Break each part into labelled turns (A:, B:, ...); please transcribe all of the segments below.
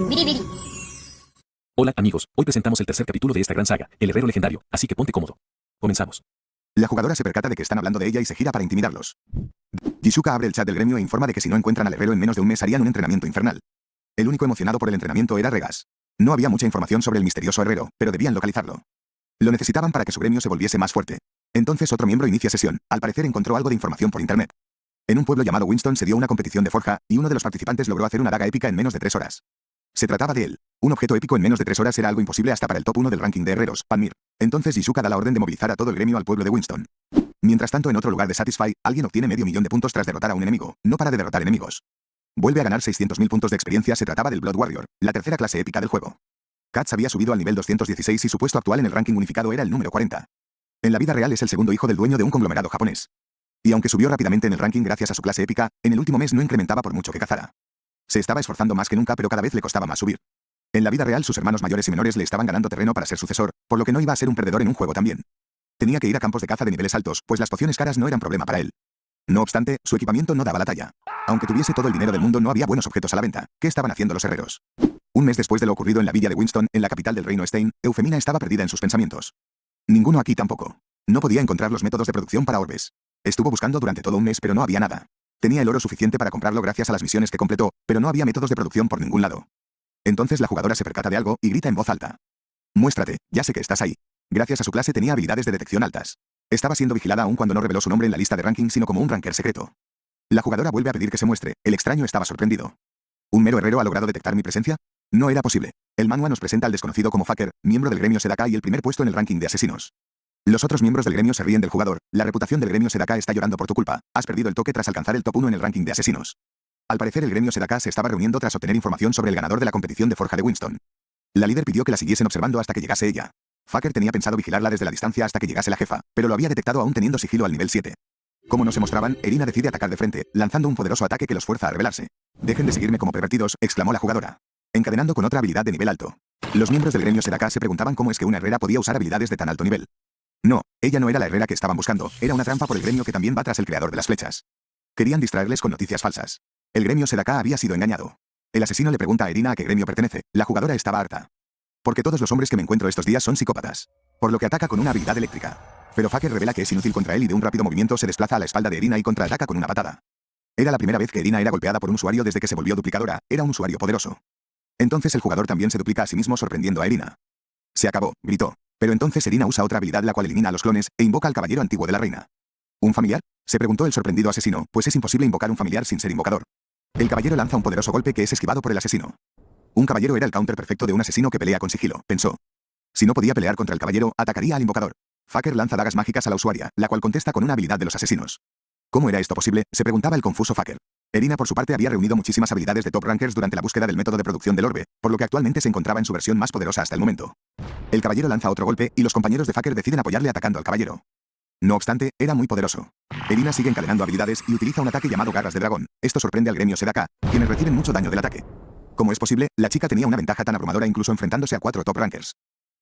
A: Biribiri.
B: Hola amigos, hoy presentamos el tercer capítulo de esta gran saga, el herrero legendario, así que ponte cómodo. Comenzamos.
C: La jugadora se percata de que están hablando de ella y se gira para intimidarlos. Jisuka abre el chat del gremio e informa de que si no encuentran al herrero en menos de un mes harían un entrenamiento infernal. El único emocionado por el entrenamiento era Regas. No había mucha información sobre el misterioso herrero, pero debían localizarlo. Lo necesitaban para que su gremio se volviese más fuerte. Entonces otro miembro inicia sesión. Al parecer encontró algo de información por internet. En un pueblo llamado Winston se dio una competición de forja, y uno de los participantes logró hacer una daga épica en menos de 3 horas. Se trataba de él. Un objeto épico en menos de 3 horas era algo imposible hasta para el top 1 del ranking de herreros, Panmir. Entonces Jisuka da la orden de movilizar a todo el gremio al pueblo de Winston. Mientras tanto, en otro lugar de Satisfy, alguien obtiene medio millón de puntos tras derrotar a un enemigo. No para de derrotar enemigos. Vuelve a ganar 600.000 puntos de experiencia. Se trataba del Blood Warrior, la tercera clase épica del juego. Katz había subido al nivel 216 y su puesto actual en el ranking unificado era el número 40. En la vida real es el segundo hijo del dueño de un conglomerado japonés. Y aunque subió rápidamente en el ranking gracias a su clase épica, en el último mes no incrementaba por mucho que cazara. Se estaba esforzando más que nunca, pero cada vez le costaba más subir. En la vida real sus hermanos mayores y menores le estaban ganando terreno para ser sucesor, por lo que no iba a ser un perdedor en un juego también. Tenía que ir a campos de caza de niveles altos, pues las pociones caras no eran problema para él. No obstante, su equipamiento no daba la talla. Aunque tuviese todo el dinero del mundo, no había buenos objetos a la venta. ¿Qué estaban haciendo los herreros? Un mes después de lo ocurrido en la villa de Winston, en la capital del reino Stein, Eufemina estaba perdida en sus pensamientos. Ninguno aquí tampoco. No podía encontrar los métodos de producción para orbes. Estuvo buscando durante todo un mes, pero no había nada. Tenía el oro suficiente para comprarlo gracias a las misiones que completó, pero no había métodos de producción por ningún lado. Entonces la jugadora se percata de algo y grita en voz alta. Muéstrate, ya sé que estás ahí. Gracias a su clase tenía habilidades de detección altas. Estaba siendo vigilada aún cuando no reveló su nombre en la lista de ranking, sino como un ranker secreto. La jugadora vuelve a pedir que se muestre. El extraño estaba sorprendido. ¿Un mero herrero ha logrado detectar mi presencia? No era posible. El manhwa nos presenta al desconocido como Faker, miembro del gremio Sedaka y el primer puesto en el ranking de asesinos. Los otros miembros del gremio se ríen del jugador. La reputación del gremio Sedaka está llorando por tu culpa. Has perdido el toque tras alcanzar el top 1 en el ranking de asesinos. Al parecer el gremio Sedaka se estaba reuniendo tras obtener información sobre el ganador de la competición de forja de Winston. La líder pidió que la siguiesen observando hasta que llegase ella. Faker tenía pensado vigilarla desde la distancia hasta que llegase la jefa, pero lo había detectado aún teniendo sigilo al nivel 7. Como no se mostraban, Erina decide atacar de frente, lanzando un poderoso ataque que los fuerza a rebelarse. Dejen de seguirme como pervertidos, exclamó la jugadora, encadenando con otra habilidad de nivel alto. Los miembros del gremio Sedaka se preguntaban cómo es que una herrera podía usar habilidades de tan alto nivel. No, ella no era la herrera que estaban buscando, era una trampa por el gremio que también va tras el creador de las flechas. Querían distraerles con noticias falsas. El gremio Sedaka había sido engañado. El asesino le pregunta a Erina a qué gremio pertenece. La jugadora estaba harta. Porque todos los hombres que me encuentro estos días son psicópatas. Por lo que ataca con una habilidad eléctrica. Pero Faker revela que es inútil contra él y de un rápido movimiento se desplaza a la espalda de Erina y contraataca con una patada. Era la primera vez que Erina era golpeada por un usuario desde que se volvió duplicadora, era un usuario poderoso. Entonces el jugador también se duplica a sí mismo sorprendiendo a Erina. Se acabó, gritó. Pero entonces Erina usa otra habilidad la cual elimina a los clones, e invoca al caballero antiguo de la reina. ¿Un familiar? Se preguntó el sorprendido asesino, pues es imposible invocar un familiar sin ser invocador. El caballero lanza un poderoso golpe que es esquivado por el asesino. Un caballero era el counter perfecto de un asesino que pelea con sigilo, pensó. Si no podía pelear contra el caballero, atacaría al invocador. Faker lanza dagas mágicas a la usuaria, la cual contesta con una habilidad de los asesinos. ¿Cómo era esto posible?, se preguntaba el confuso Faker. Erina por su parte había reunido muchísimas habilidades de top rankers durante la búsqueda del método de producción del orbe, por lo que actualmente se encontraba en su versión más poderosa hasta el momento. El caballero lanza otro golpe, y los compañeros de Faker deciden apoyarle atacando al caballero. No obstante, era muy poderoso. Erina sigue encadenando habilidades y utiliza un ataque llamado Garras de Dragón. Esto sorprende al gremio Sedaka, quienes reciben mucho daño del ataque. ¿Cómo es posible? La chica tenía una ventaja tan abrumadora incluso enfrentándose a 4 top rankers.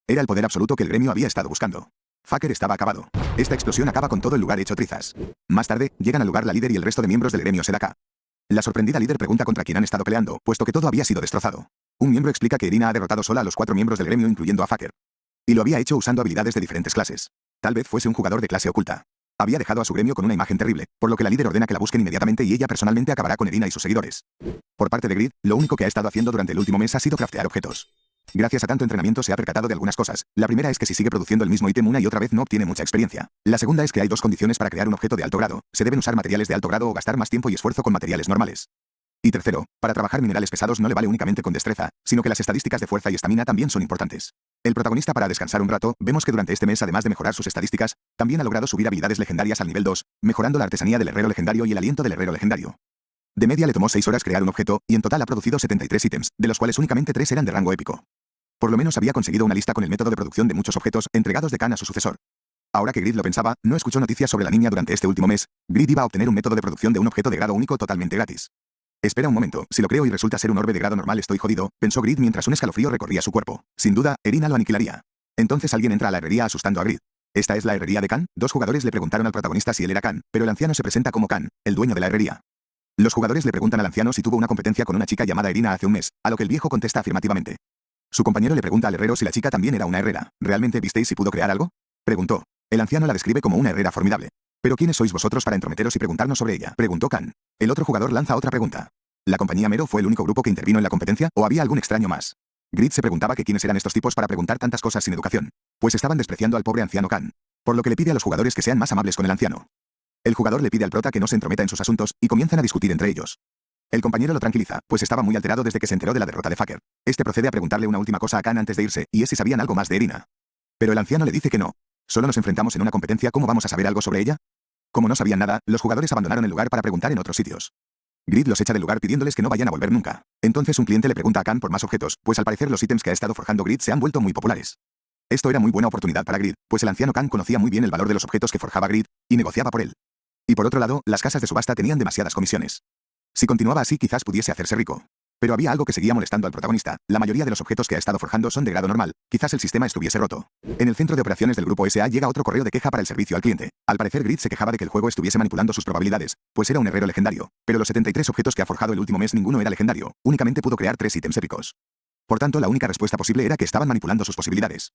C: Era el poder absoluto que el gremio había estado buscando. Faker estaba acabado. Esta explosión acaba con todo el lugar hecho trizas. Más tarde, llegan al lugar la líder y el resto de miembros del gremio Sedaka. La sorprendida líder pregunta contra quién han estado peleando, puesto que todo había sido destrozado. Un miembro explica que Erina ha derrotado sola a los 4 miembros del gremio incluyendo a Faker. Y lo había hecho usando habilidades de diferentes clases. Tal vez fuese un jugador de clase oculta. Había dejado a su gremio con una imagen terrible, por lo que la líder ordena que la busquen inmediatamente y ella personalmente acabará con Erina y sus seguidores. Por parte de Grid, lo único que ha estado haciendo durante el último mes ha sido craftear objetos. Gracias a tanto entrenamiento se ha percatado de algunas cosas. La primera es que si sigue produciendo el mismo ítem una y otra vez no obtiene mucha experiencia. La segunda es que hay 2 condiciones para crear un objeto de alto grado. Se deben usar materiales de alto grado o gastar más tiempo y esfuerzo con materiales normales. Y tercero, para trabajar minerales pesados no le vale únicamente con destreza, sino que las estadísticas de fuerza y estamina también son importantes. El protagonista para descansar un rato, vemos que durante este mes además de mejorar sus estadísticas, también ha logrado subir habilidades legendarias al nivel 2, mejorando la artesanía del herrero legendario y el aliento del herrero legendario. De media le tomó 6 horas crear un objeto, y en total ha producido 73 ítems, de los cuales únicamente 3 eran de rango épico. Por lo menos había conseguido una lista con el método de producción de muchos objetos, entregados de Khan a su sucesor. Ahora que Grid lo pensaba, no escuchó noticias sobre la niña durante este último mes. Grid iba a obtener un método de producción de un objeto de grado único totalmente gratis. Espera un momento, si lo creo y resulta ser un orbe de grado normal estoy jodido, pensó Grid mientras un escalofrío recorría su cuerpo. Sin duda, Erina lo aniquilaría. Entonces alguien entra a la herrería asustando a Grid. ¿Esta es la herrería de Khan? 2 jugadores le preguntaron al protagonista si él era Khan, pero el anciano se presenta como Khan, el dueño de la herrería. Los jugadores le preguntan al anciano si tuvo una competencia con una chica llamada Irina hace un mes, a lo que el viejo contesta afirmativamente. Su compañero le pregunta al herrero si la chica también era una herrera. ¿Realmente visteis si pudo crear algo? Preguntó. El anciano la describe como una herrera formidable. ¿Pero quiénes sois vosotros para entrometeros y preguntarnos sobre ella? Preguntó Khan. El otro jugador lanza otra pregunta. ¿La compañía Mero fue el único grupo que intervino en la competencia, o había algún extraño más? Grid se preguntaba que quiénes eran estos tipos para preguntar tantas cosas sin educación. Pues estaban despreciando al pobre anciano Khan. Por lo que le pide a los jugadores que sean más amables con el anciano. El jugador le pide al prota que no se entrometa en sus asuntos, y comienzan a discutir entre ellos. El compañero lo tranquiliza, pues estaba muy alterado desde que se enteró de la derrota de Faker. Este procede a preguntarle una última cosa a Khan antes de irse, y es si sabían algo más de Irina. Pero el anciano le dice que no. Solo nos enfrentamos en una competencia, ¿cómo vamos a saber algo sobre ella? Como no sabían nada, los jugadores abandonaron el lugar para preguntar en otros sitios. Grid los echa del lugar pidiéndoles que no vayan a volver nunca. Entonces un cliente le pregunta a Khan por más objetos, pues al parecer los ítems que ha estado forjando Grid se han vuelto muy populares. Esto era muy buena oportunidad para Grid, pues el anciano Khan conocía muy bien el valor de los objetos que forjaba Grid, y negociaba por él. Y por otro lado, las casas de subasta tenían demasiadas comisiones. Si continuaba así quizás pudiese hacerse rico. Pero había algo que seguía molestando al protagonista. La mayoría de los objetos que ha estado forjando son de grado normal, quizás el sistema estuviese roto. En el centro de operaciones del grupo SA llega otro correo de queja para el servicio al cliente. Al parecer Grid se quejaba de que el juego estuviese manipulando sus probabilidades, pues era un herrero legendario. Pero los 73 objetos que ha forjado el último mes ninguno era legendario, únicamente pudo crear 3 ítems épicos. Por tanto la única respuesta posible era que estaban manipulando sus posibilidades.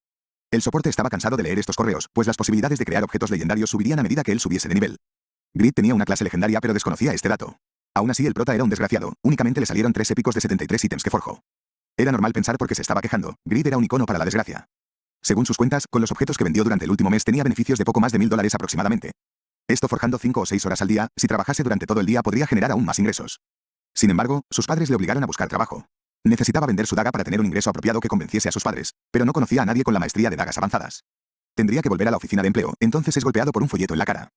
C: El soporte estaba cansado de leer estos correos, pues las posibilidades de crear objetos legendarios subirían a medida que él subiese de nivel. Grid tenía una clase legendaria pero desconocía este dato. Aún así el prota era un desgraciado, únicamente le salieron 3 épicos de 73 ítems que forjó. Era normal pensar porque se estaba quejando, Grid era un icono para la desgracia. Según sus cuentas, con los objetos que vendió durante el último mes tenía beneficios de poco más de $1000 aproximadamente. Esto forjando 5 o 6 horas al día, si trabajase durante todo el día podría generar aún más ingresos. Sin embargo, sus padres le obligaron a buscar trabajo. Necesitaba vender su daga para tener un ingreso apropiado que convenciese a sus padres, pero no conocía a nadie con la maestría de dagas avanzadas. Tendría que volver a la oficina de empleo, entonces es golpeado por un folleto en la cara.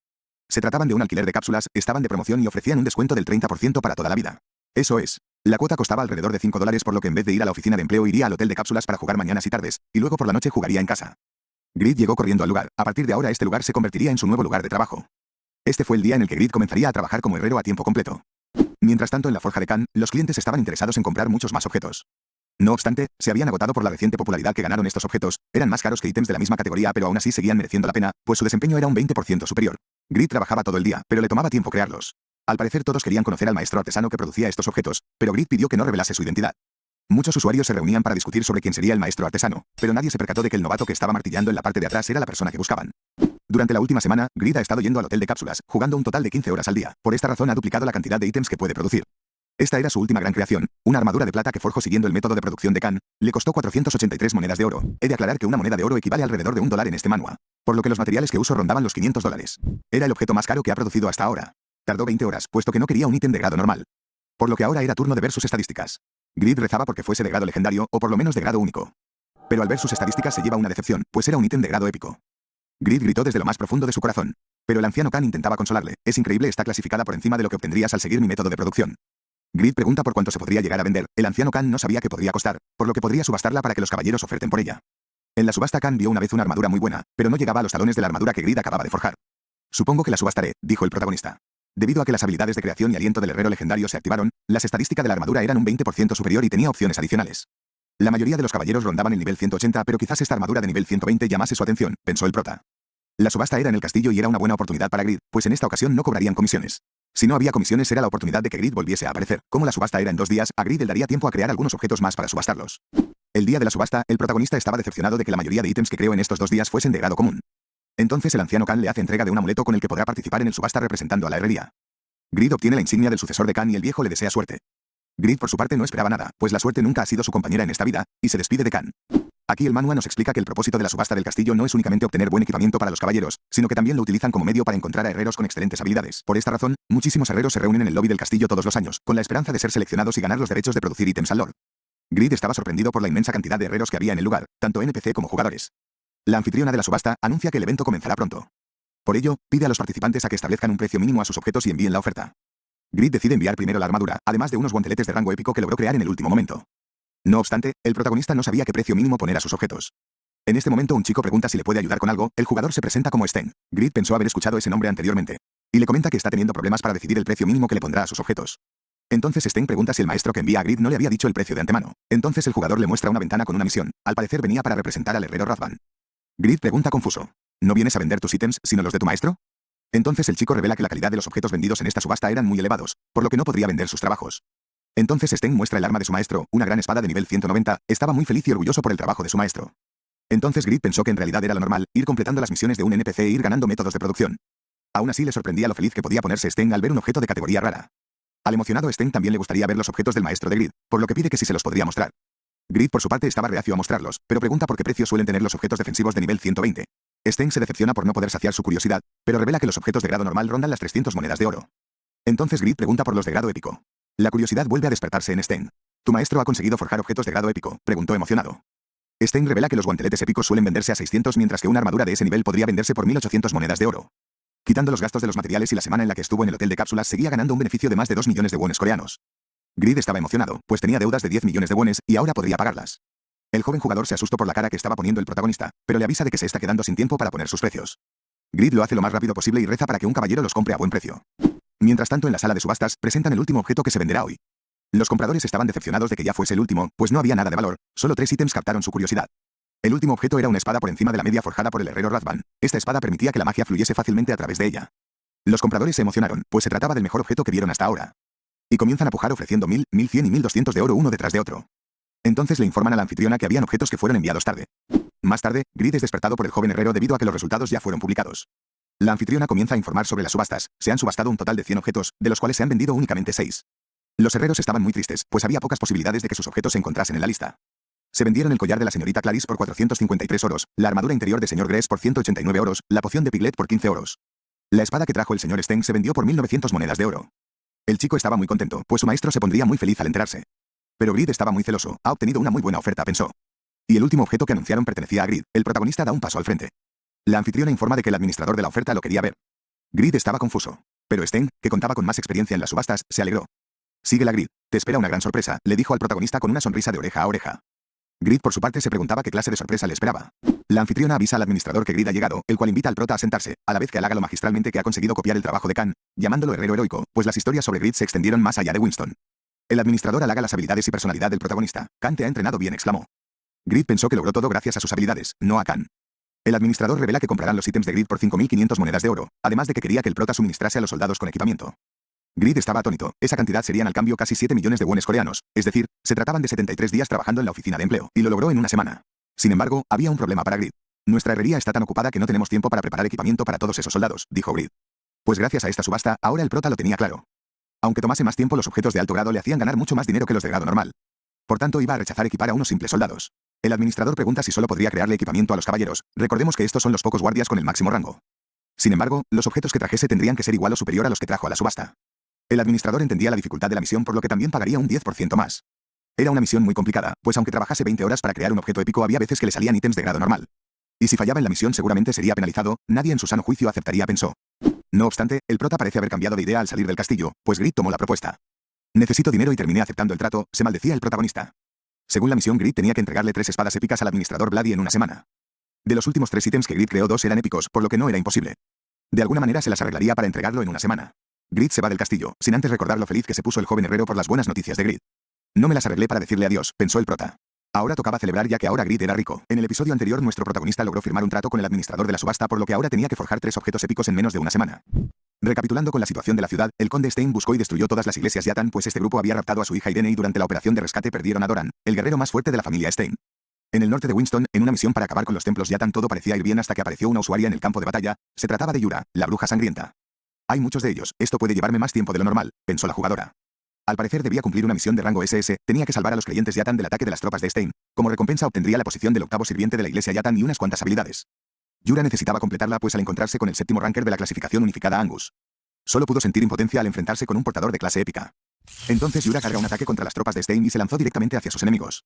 C: Se trataban de un alquiler de cápsulas, estaban de promoción y ofrecían un descuento del 30% para toda la vida. Eso es. La cuota costaba alrededor de $5 por lo que en vez de ir a la oficina de empleo iría al hotel de cápsulas para jugar mañanas y tardes, y luego por la noche jugaría en casa. Grid llegó corriendo al lugar, a partir de ahora este lugar se convertiría en su nuevo lugar de trabajo. Este fue el día en el que Grid comenzaría a trabajar como herrero a tiempo completo. Mientras tanto en la forja de Khan, los clientes estaban interesados en comprar muchos más objetos. No obstante, se habían agotado por la reciente popularidad que ganaron estos objetos, eran más caros que ítems de la misma categoría pero aún así seguían mereciendo la pena, pues su desempeño era un 20% superior. Grid trabajaba todo el día, pero le tomaba tiempo crearlos. Al parecer todos querían conocer al maestro artesano que producía estos objetos, pero Grid pidió que no revelase su identidad. Muchos usuarios se reunían para discutir sobre quién sería el maestro artesano, pero nadie se percató de que el novato que estaba martillando en la parte de atrás era la persona que buscaban. Durante la última semana, Grid ha estado yendo al hotel de cápsulas, jugando un total de 15 horas al día. Por esta razón ha duplicado la cantidad de ítems que puede producir. Esta era su última gran creación, una armadura de plata que forjó siguiendo el método de producción de Khan. Le costó 483 monedas de oro. He de aclarar que una moneda de oro equivale alrededor de $1 en este manhwa, por lo que los materiales que uso rondaban los $500. Era el objeto más caro que ha producido hasta ahora. Tardó 20 horas, puesto que no quería un ítem de grado normal. Por lo que ahora era turno de ver sus estadísticas. Grid rezaba porque fuese de grado legendario, o por lo menos de grado único. Pero al ver sus estadísticas se lleva una decepción, pues era un ítem de grado épico. Grid gritó desde lo más profundo de su corazón. Pero el anciano Khan intentaba consolarle. Es increíble, está clasificada por encima de lo que obtendrías al seguir mi método de producción. Grid pregunta por cuánto se podría llegar a vender. El anciano Khan no sabía qué podría costar, por lo que podría subastarla para que los caballeros oferten por ella. En la subasta Khan vio una vez una armadura muy buena, pero no llegaba a los talones de la armadura que Grid acababa de forjar. Supongo que la subastaré, dijo el protagonista. Debido a que las habilidades de creación y aliento del herrero legendario se activaron, las estadísticas de la armadura eran un 20% superior y tenía opciones adicionales. La mayoría de los caballeros rondaban el nivel 180, pero quizás esta armadura de nivel 120 llamase su atención, pensó el prota. La subasta era en el castillo y era una buena oportunidad para Grid, pues en esta ocasión no cobrarían comisiones. Si no había comisiones era la oportunidad de que Grid volviese a aparecer. Como la subasta era en 2 días, a Grid le daría tiempo a crear algunos objetos más para subastarlos. El día de la subasta, el protagonista estaba decepcionado de que la mayoría de ítems que creó en estos 2 días fuesen de grado común. Entonces el anciano Khan le hace entrega de un amuleto con el que podrá participar en el subasta representando a la herrería. Grid obtiene la insignia del sucesor de Khan y el viejo le desea suerte. Grid por su parte no esperaba nada, pues la suerte nunca ha sido su compañera en esta vida, y se despide de Khan. Aquí el manhwa nos explica que el propósito de la subasta del castillo no es únicamente obtener buen equipamiento para los caballeros, sino que también lo utilizan como medio para encontrar a herreros con excelentes habilidades. Por esta razón, muchísimos herreros se reúnen en el lobby del castillo todos los años, con la esperanza de ser seleccionados y ganar los derechos de producir ítems al lord. Grid estaba sorprendido por la inmensa cantidad de herreros que había en el lugar, tanto NPC como jugadores. La anfitriona de la subasta anuncia que el evento comenzará pronto. Por ello, pide a los participantes a que establezcan un precio mínimo a sus objetos y envíen la oferta. Grid decide enviar primero la armadura, además de unos guanteletes de rango épico que logró crear en el último momento. No obstante, el protagonista no sabía qué precio mínimo poner a sus objetos. En este momento un chico pregunta si le puede ayudar con algo, el jugador se presenta como Sten. Grid pensó haber escuchado ese nombre anteriormente. Y le comenta que está teniendo problemas para decidir el precio mínimo que le pondrá a sus objetos. Entonces Sten pregunta si el maestro que envía a Grid no le había dicho el precio de antemano. Entonces el jugador le muestra una ventana con una misión. Al parecer venía para representar al herrero Razvan. Grid pregunta confuso. ¿No vienes a vender tus ítems, sino los de tu maestro? Entonces el chico revela que la calidad de los objetos vendidos en esta subasta eran muy elevados, por lo que no podría vender sus trabajos. Entonces Sten muestra el arma de su maestro, una gran espada de nivel 190, estaba muy feliz y orgulloso por el trabajo de su maestro. Entonces Grid pensó que en realidad era lo normal, ir completando las misiones de un NPC e ir ganando métodos de producción. Aún así le sorprendía lo feliz que podía ponerse Sten al ver un objeto de categoría rara. Al emocionado Sten también le gustaría ver los objetos del maestro de Grid, por lo que pide que si se los podría mostrar. Grid por su parte estaba reacio a mostrarlos, pero pregunta por qué precio suelen tener los objetos defensivos de nivel 120. Sten se decepciona por no poder saciar su curiosidad, pero revela que los objetos de grado normal rondan las 300 monedas de oro. Entonces Grid pregunta por los de grado épico. La curiosidad vuelve a despertarse en Sten. ¿Tu maestro ha conseguido forjar objetos de grado épico?, preguntó emocionado. Sten revela que los guanteletes épicos suelen venderse a 600 mientras que una armadura de ese nivel podría venderse por 1800 monedas de oro. Quitando los gastos de los materiales y la semana en la que estuvo en el hotel de cápsulas seguía ganando un beneficio de más de 2 millones de wones coreanos. Grid estaba emocionado, pues tenía deudas de 10 millones de wones y ahora podría pagarlas. El joven jugador se asustó por la cara que estaba poniendo el protagonista, pero le avisa de que se está quedando sin tiempo para poner sus precios. Grid lo hace lo más rápido posible y reza para que un caballero los compre a buen precio. Mientras tanto en la sala de subastas, presentan el último objeto que se venderá hoy. Los compradores estaban decepcionados de que ya fuese el último, pues no había nada de valor, solo 3 ítems captaron su curiosidad. El último objeto era una espada por encima de la media forjada por el herrero Radvan. Esta espada permitía que la magia fluyese fácilmente a través de ella. Los compradores se emocionaron, pues se trataba del mejor objeto que vieron hasta ahora. Y comienzan a pujar ofreciendo 1000, 1100 y 1200 de oro uno detrás de otro. Entonces le informan a la anfitriona que habían objetos que fueron enviados tarde. Más tarde, Grid es despertado por el joven herrero debido a que los resultados ya fueron publicados. La anfitriona comienza a informar sobre las subastas. Se han subastado un total de 100 objetos, de los cuales se han vendido únicamente 6. Los herreros estaban muy tristes, pues había pocas posibilidades de que sus objetos se encontrasen en la lista. Se vendieron el collar de la señorita Clarice por 453 oros, la armadura interior de señor Gress por 189 oros, la poción de Piglet por 15 oros. La espada que trajo el señor Sten se vendió por 1900 monedas de oro. El chico estaba muy contento, pues su maestro se pondría muy feliz al enterarse. Pero Grid estaba muy celoso, ha obtenido una muy buena oferta, pensó. Y el último objeto que anunciaron pertenecía a Grid, el protagonista da un paso al frente. La anfitriona informa de que el administrador de la oferta lo quería ver. Grid estaba confuso. Pero Sten, que contaba con más experiencia en las subastas, se alegró. Síguela Grid, te espera una gran sorpresa, le dijo al protagonista con una sonrisa de oreja a oreja. Grid por su parte se preguntaba qué clase de sorpresa le esperaba. La anfitriona avisa al administrador que Grid ha llegado, el cual invita al prota a sentarse, a la vez que halaga lo magistralmente que ha conseguido copiar el trabajo de Khan, llamándolo herrero heroico, pues las historias sobre Grid se extendieron más allá de Winston. El administrador halaga las habilidades y personalidad del protagonista. Khan te ha entrenado bien, exclamó. Grid pensó que logró todo gracias a sus habilidades, no a Khan. El administrador revela que comprarán los ítems de Grid por 5500 monedas de oro, además de que quería que el prota suministrase a los soldados con equipamiento. Grid estaba atónito, esa cantidad serían al cambio casi 7 millones de wones coreanos, es decir, se trataban de 73 días trabajando en la oficina de empleo, y lo logró en una semana. Sin embargo, había un problema para Grid. Nuestra herrería está tan ocupada que no tenemos tiempo para preparar equipamiento para todos esos soldados, dijo Grid. Pues gracias a esta subasta, ahora el prota lo tenía claro. Aunque tomase más tiempo, los objetos de alto grado le hacían ganar mucho más dinero que los de grado normal. Por tanto, iba a rechazar equipar a unos simples soldados. El administrador pregunta si solo podría crearle equipamiento a los caballeros, recordemos que estos son los pocos guardias con el máximo rango. Sin embargo, los objetos que trajese tendrían que ser igual o superior a los que trajo a la subasta. El administrador entendía la dificultad de la misión por lo que también pagaría un 10% más. Era una misión muy complicada, pues aunque trabajase 20 horas para crear un objeto épico había veces que le salían ítems de grado normal. Y si fallaba en la misión seguramente sería penalizado, nadie en su sano juicio aceptaría, pensó. No obstante, el prota parece haber cambiado de idea al salir del castillo, pues Grid tomó la propuesta. Necesito dinero y terminé aceptando el trato, se maldecía el protagonista. Según la misión, Grid tenía que entregarle 3 espadas épicas al administrador Vladi en una semana. De los últimos 3 ítems que Grid creó, 2 eran épicos, por lo que no era imposible. De alguna manera se las arreglaría para entregarlo en una semana. Grid se va del castillo, sin antes recordar lo feliz que se puso el joven herrero por las buenas noticias de Grid. No me las arreglé para decirle adiós, pensó el prota. Ahora tocaba celebrar ya que ahora Grid era rico. En el episodio anterior nuestro protagonista logró firmar un trato con el administrador de la subasta por lo que ahora tenía que forjar 3 objetos épicos en menos de una semana. Recapitulando con la situación de la ciudad, el conde Stein buscó y destruyó todas las iglesias Yatan pues este grupo había raptado a su hija Irene y durante la operación de rescate perdieron a Doran, el guerrero más fuerte de la familia Stein. En el norte de Winston, en una misión para acabar con los templos Yatan todo parecía ir bien hasta que apareció una usuaria en el campo de batalla, se trataba de Yura, la bruja sangrienta. Hay muchos de ellos, esto puede llevarme más tiempo de lo normal, pensó la jugadora. Al parecer debía cumplir una misión de rango SS, tenía que salvar a los creyentes Yatan del ataque de las tropas de Stein. Como recompensa obtendría la posición del 8º sirviente de la iglesia Yatan y unas cuantas habilidades. Yura necesitaba completarla pues al encontrarse con el 7º ranker de la clasificación unificada Angus. Solo pudo sentir impotencia al enfrentarse con un portador de clase épica. Entonces Yura carga un ataque contra las tropas de Stein y se lanzó directamente hacia sus enemigos.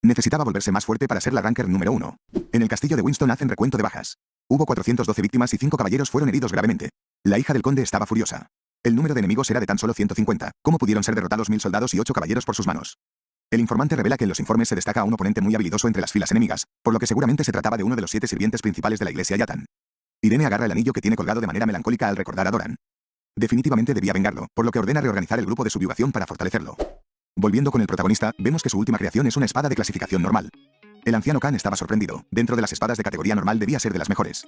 C: Necesitaba volverse más fuerte para ser la ranker número 1. En el castillo de Winston hacen recuento de bajas. Hubo 412 víctimas y 5 caballeros fueron heridos gravemente. La hija del conde estaba furiosa. El número de enemigos era de tan solo 150. ¿Cómo pudieron ser derrotados 1000 soldados y 8 caballeros por sus manos? El informante revela que en los informes se destaca a un oponente muy habilidoso entre las filas enemigas, por lo que seguramente se trataba de uno de los 7 sirvientes principales de la iglesia Yatan. Irene agarra el anillo que tiene colgado de manera melancólica al recordar a Doran. Definitivamente debía vengarlo, por lo que ordena reorganizar el grupo de subyugación para fortalecerlo. Volviendo con el protagonista, vemos que su última creación es una espada de clasificación normal. El anciano Khan estaba sorprendido, dentro de las espadas de categoría normal debía ser de las mejores.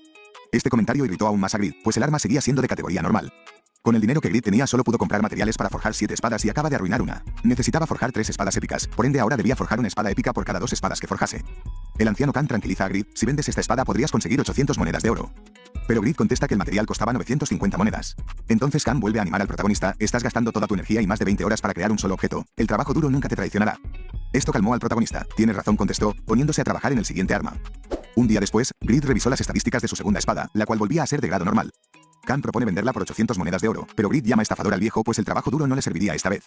C: Este comentario irritó aún más a Grid, pues el arma seguía siendo de categoría normal. Con el dinero que Grid tenía solo pudo comprar materiales para forjar 7 espadas y acaba de arruinar una. Necesitaba forjar 3 espadas épicas, por ende ahora debía forjar una espada épica por cada 2 espadas que forjase. El anciano Khan tranquiliza a Grid, si vendes esta espada podrías conseguir 800 monedas de oro. Pero Grid contesta que el material costaba 950 monedas. Entonces Khan vuelve a animar al protagonista, estás gastando toda tu energía y más de 20 horas para crear un solo objeto, el trabajo duro nunca te traicionará. Esto calmó al protagonista, tienes razón contestó, poniéndose a trabajar en el siguiente arma. Un día después, Grid revisó las estadísticas de su segunda espada, la cual volvía a ser de grado normal. Khan propone venderla por 800 monedas de oro, pero Grid llama estafador al viejo pues el trabajo duro no le serviría esta vez.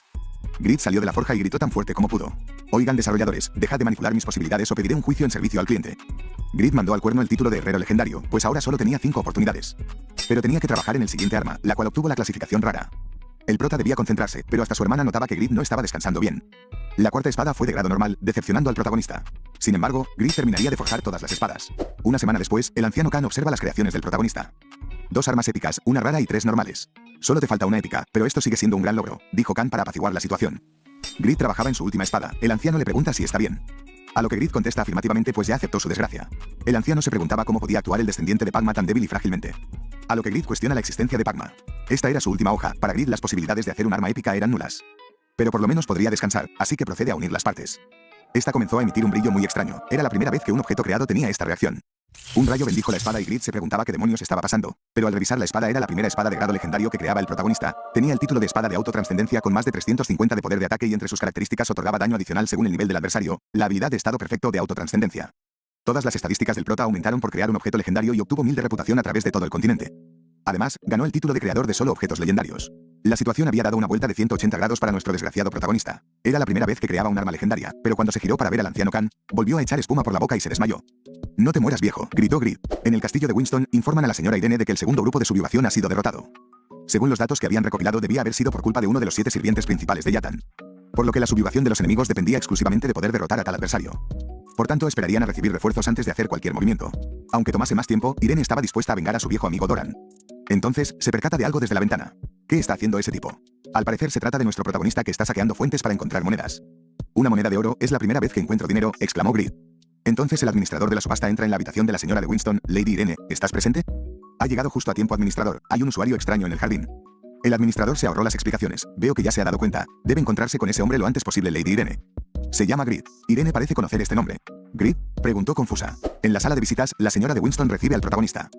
C: Grid salió de la forja y gritó tan fuerte como pudo. Oigan desarrolladores, dejad de manipular mis posibilidades o pediré un juicio en servicio al cliente. Grid mandó al cuerno el título de herrero legendario, pues ahora solo tenía 5 oportunidades. Pero tenía que trabajar en el siguiente arma, la cual obtuvo la clasificación rara. El prota debía concentrarse, pero hasta su hermana notaba que Grid no estaba descansando bien. La cuarta espada fue de grado normal, decepcionando al protagonista. Sin embargo, Grid terminaría de forjar todas las espadas. Una semana después, el anciano Khan observa las creaciones del protagonista. 2 armas épicas, una rara y 3 normales. Solo te falta una épica, pero esto sigue siendo un gran logro, dijo Khan para apaciguar la situación. Grid trabajaba en su última espada, el anciano le pregunta si está bien. A lo que Grid contesta afirmativamente pues ya aceptó su desgracia. El anciano se preguntaba cómo podía actuar el descendiente de Pagma tan débil y frágilmente. A lo que Grid cuestiona la existencia de Pagma. Esta era su última hoja, para Grid las posibilidades de hacer un arma épica eran nulas. Pero por lo menos podría descansar, así que procede a unir las partes. Esta comenzó a emitir un brillo muy extraño, era la primera vez que un objeto creado tenía esta reacción. Un rayo bendijo la espada y Grid se preguntaba qué demonios estaba pasando, pero al revisar la espada era la primera espada de grado legendario que creaba el protagonista, tenía el título de espada de autotranscendencia con más de 350 de poder de ataque y entre sus características otorgaba daño adicional según el nivel del adversario, la habilidad de estado perfecto de autotranscendencia. Todas las estadísticas del prota aumentaron por crear un objeto legendario y obtuvo 1000 de reputación a través de todo el continente. Además, ganó el título de creador de solo objetos legendarios. La situación había dado una vuelta de 180 grados para nuestro desgraciado protagonista. Era la primera vez que creaba un arma legendaria, pero cuando se giró para ver al anciano Khan, volvió a echar espuma por la boca y se desmayó. No te mueras viejo, gritó Grid. En el castillo de Winston, informan a la señora Irene de que el segundo grupo de subyugación ha sido derrotado. Según los datos que habían recopilado debía haber sido por culpa de uno de los 7 sirvientes principales de Yatan. Por lo que la subyugación de los enemigos dependía exclusivamente de poder derrotar a tal adversario. Por tanto esperarían a recibir refuerzos antes de hacer cualquier movimiento. Aunque tomase más tiempo, Irene estaba dispuesta a vengar a su viejo amigo Doran. Entonces, se percata de algo desde la ventana. ¿Qué está haciendo ese tipo? Al parecer se trata de nuestro protagonista que está saqueando fuentes para encontrar monedas. Una moneda de oro, es la primera vez que encuentro dinero, exclamó Grid. Entonces el administrador de la subasta entra en la habitación de la señora de Winston, Lady Irene, ¿estás presente? Ha llegado justo a tiempo administrador, hay un usuario extraño en el jardín. El administrador se ahorró las explicaciones, veo que ya se ha dado cuenta, debe encontrarse con ese hombre lo antes posible Lady Irene. Se llama Grid. Irene parece conocer este nombre. ¿Grid? Preguntó confusa. En la sala de visitas, la señora de Winston recibe al protagonista.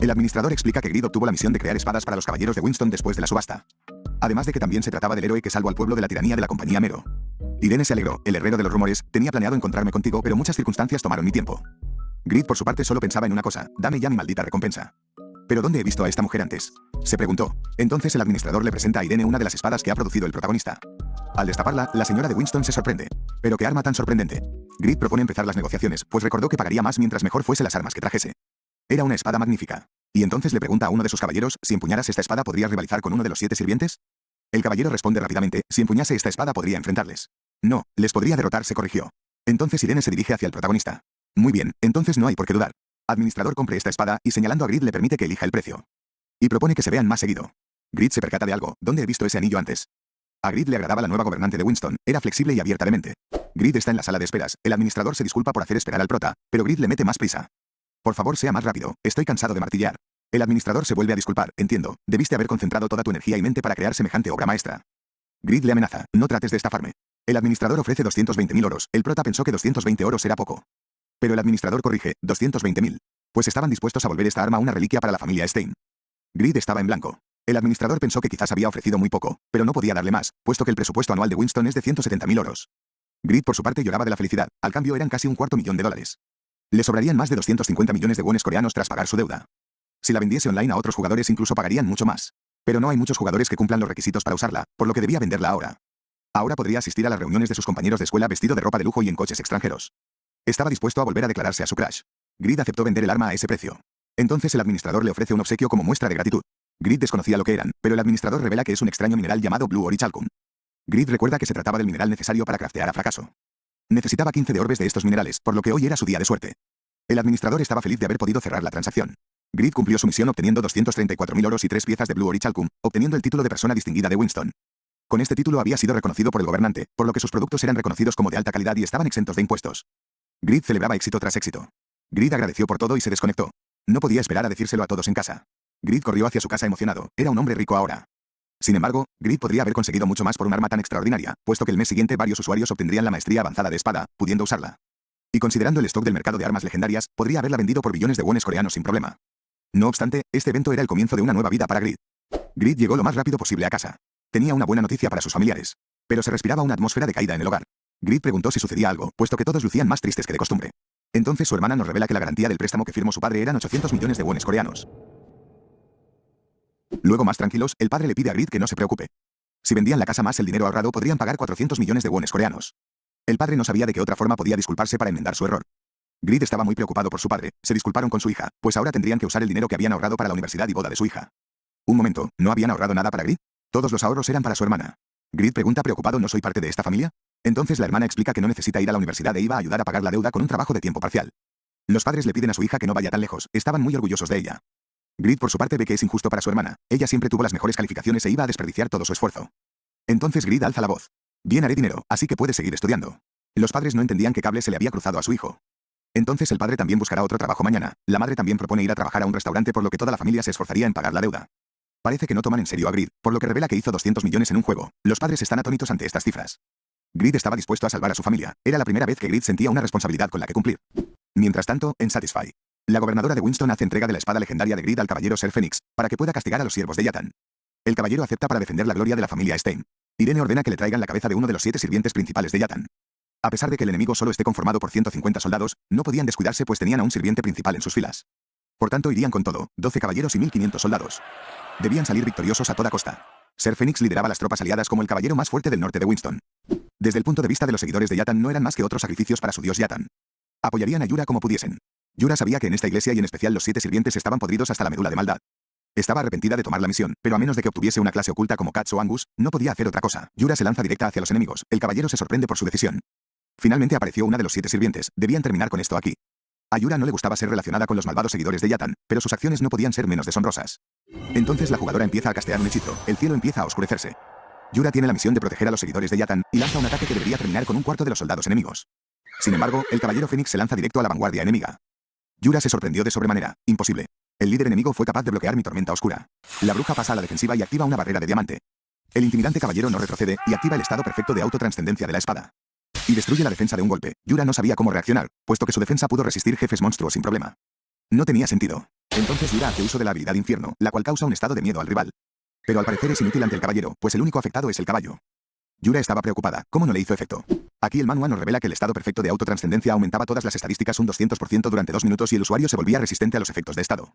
C: El administrador explica que Grid obtuvo la misión de crear espadas para los caballeros de Winston después de la subasta. Además de que también se trataba del héroe que salvó al pueblo de la tiranía de la compañía Mero. Irene se alegró, el herrero de los rumores, tenía planeado encontrarme contigo pero muchas circunstancias tomaron mi tiempo. Grid por su parte solo pensaba en una cosa, dame ya mi maldita recompensa. ¿Pero dónde he visto a esta mujer antes? Se preguntó. Entonces el administrador le presenta a Irene una de las espadas que ha producido el protagonista. Al destaparla, la señora de Winston se sorprende. ¿Pero qué arma tan sorprendente? Grid propone empezar las negociaciones, pues recordó que pagaría más mientras mejor fuese las armas que trajese. Era una espada magnífica. Y entonces le pregunta a uno de sus caballeros, si empuñaras esta espada podrías rivalizar con uno de los 7 sirvientes. El caballero responde rápidamente, si empuñase esta espada podría enfrentarles. No, les podría derrotar, se corrigió. Entonces Irene se dirige hacia el protagonista. Muy bien, entonces no hay por qué dudar. Administrador compre esta espada y señalando a Grid le permite que elija el precio. Y propone que se vean más seguido. Grid se percata de algo, ¿dónde he visto ese anillo antes? A Grid le agradaba la nueva gobernante de Winston, era flexible y abierta de mente. Grid está en la sala de esperas, el administrador se disculpa por hacer esperar al prota, pero Grid le mete más prisa. Por favor sea más rápido, estoy cansado de martillar. El administrador se vuelve a disculpar, entiendo, debiste haber concentrado toda tu energía y mente para crear semejante obra maestra. Grid le amenaza, no trates de estafarme. El administrador ofrece 220.000 oros, el prota pensó que 220 oros era poco. Pero el administrador corrige, 220.000. Pues estaban dispuestos a volver esta arma una reliquia para la familia Stein. Grid estaba en blanco. El administrador pensó que quizás había ofrecido muy poco, pero no podía darle más, puesto que el presupuesto anual de Winston es de 170.000 oros. Grid por su parte lloraba de la felicidad, al cambio eran casi $250.000. Le sobrarían más de 250 millones de wones coreanos tras pagar su deuda. Si la vendiese online a otros jugadores incluso pagarían mucho más. Pero no hay muchos jugadores que cumplan los requisitos para usarla, por lo que debía venderla ahora. Ahora podría asistir a las reuniones de sus compañeros de escuela vestido de ropa de lujo y en coches extranjeros. Estaba dispuesto a volver a declararse a su crush. Grid aceptó vender el arma a ese precio. Entonces el administrador le ofrece un obsequio como muestra de gratitud. Grid desconocía lo que eran, pero el administrador revela que es un extraño mineral llamado Blue Orichalcum. Grid recuerda que se trataba del mineral necesario para craftear a fracaso. Necesitaba 15 de orbes de estos minerales, por lo que hoy era su día de suerte. El administrador estaba feliz de haber podido cerrar la transacción. Grid cumplió su misión obteniendo 234.000 oros y 3 piezas de Blue Orichalcum, obteniendo el título de persona distinguida de Winston. Con este título había sido reconocido por el gobernante, por lo que sus productos eran reconocidos como de alta calidad y estaban exentos de impuestos. Grid celebraba éxito tras éxito. Grid agradeció por todo y se desconectó. No podía esperar a decírselo a todos en casa. Grid corrió hacia su casa emocionado. Era un hombre rico ahora. Sin embargo, Grid podría haber conseguido mucho más por un arma tan extraordinaria, puesto que el mes siguiente varios usuarios obtendrían la maestría avanzada de espada, pudiendo usarla. Y considerando el stock del mercado de armas legendarias, podría haberla vendido por billones de wones coreanos sin problema. No obstante, este evento era el comienzo de una nueva vida para Grid. Grid llegó lo más rápido posible a casa. Tenía una buena noticia para sus familiares. Pero se respiraba una atmósfera de caída en el hogar. Grid preguntó si sucedía algo, puesto que todos lucían más tristes que de costumbre. Entonces su hermana nos revela que la garantía del préstamo que firmó su padre eran 800 millones de wones coreanos. Luego, más tranquilos, el padre le pide a Grid que no se preocupe. Si vendían la casa más el dinero ahorrado podrían pagar 400 millones de wones coreanos. El padre no sabía de qué otra forma podía disculparse para enmendar su error. Grid estaba muy preocupado por su padre. Se disculparon con su hija, pues ahora tendrían que usar el dinero que habían ahorrado para la universidad y boda de su hija. Un momento, ¿no habían ahorrado nada para Grid? Todos los ahorros eran para su hermana. Grid pregunta preocupado: ¿no soy parte de esta familia? Entonces la hermana explica que no necesita ir a la universidad e iba a ayudar a pagar la deuda con un trabajo de tiempo parcial. Los padres le piden a su hija que no vaya tan lejos, estaban muy orgullosos de ella. Grid por su parte ve que es injusto para su hermana, ella siempre tuvo las mejores calificaciones e iba a desperdiciar todo su esfuerzo. Entonces Grid alza la voz. Bien, haré dinero, así que puede seguir estudiando. Los padres no entendían qué cable se le había cruzado a su hijo. Entonces el padre también buscará otro trabajo mañana, la madre también propone ir a trabajar a un restaurante por lo que toda la familia se esforzaría en pagar la deuda. Parece que no toman en serio a Grid, por lo que revela que hizo 200 millones en un juego. Los padres están atónitos ante estas cifras. Grid estaba dispuesto a salvar a su familia, era la primera vez que Grid sentía una responsabilidad con la que cumplir. Mientras tanto, en Satisfy, la gobernadora de Winston hace entrega de la espada legendaria de Grid al caballero Ser Phoenix, para que pueda castigar a los siervos de Yatan. El caballero acepta para defender la gloria de la familia Stein. Irene ordena que le traigan la cabeza de uno de los 7 sirvientes principales de Yatan. A pesar de que el enemigo solo esté conformado por 150 soldados, no podían descuidarse pues tenían a un sirviente principal en sus filas. Por tanto irían con todo, 12 caballeros y 1500 soldados. Debían salir victoriosos a toda costa. Ser Phoenix lideraba las tropas aliadas como el caballero más fuerte del norte de Winston. Desde el punto de vista de los seguidores de Yatan no eran más que otros sacrificios para su dios Yatan. Apoyarían a Yura como pudiesen. Yura sabía que en esta iglesia y en especial los 7 sirvientes estaban podridos hasta la médula de maldad. Estaba arrepentida de tomar la misión, pero a menos de que obtuviese una clase oculta como Katz o Angus, no podía hacer otra cosa. Yura se lanza directa hacia los enemigos, el caballero se sorprende por su decisión. Finalmente apareció una de los 7 sirvientes, debían terminar con esto aquí. A Yura no le gustaba ser relacionada con los malvados seguidores de Yatan, pero sus acciones no podían ser menos deshonrosas. Entonces la jugadora empieza a castear un hechizo, el cielo empieza a oscurecerse. Yura tiene la misión de proteger a los seguidores de Yatan, y lanza un ataque que debería terminar con un cuarto de los soldados enemigos. Sin embargo, el caballero Fénix se lanza directo a la vanguardia enemiga. Yura se sorprendió de sobremanera. Imposible. El líder enemigo fue capaz de bloquear mi tormenta oscura. La bruja pasa a la defensiva y activa una barrera de diamante. El intimidante caballero no retrocede, y activa el estado perfecto de autotranscendencia de la espada. Y destruye la defensa de un golpe. Yura no sabía cómo reaccionar, puesto que su defensa pudo resistir jefes monstruos sin problema. No tenía sentido. Entonces Yura hace uso de la habilidad infierno, la cual causa un estado de miedo al rival. Pero al parecer es inútil ante el caballero, pues el único afectado es el caballo. Yura estaba preocupada, ¿cómo no le hizo efecto? Aquí el manual nos revela que el estado perfecto de autotranscendencia aumentaba todas las estadísticas un 200% durante 2 minutos y el usuario se volvía resistente a los efectos de estado.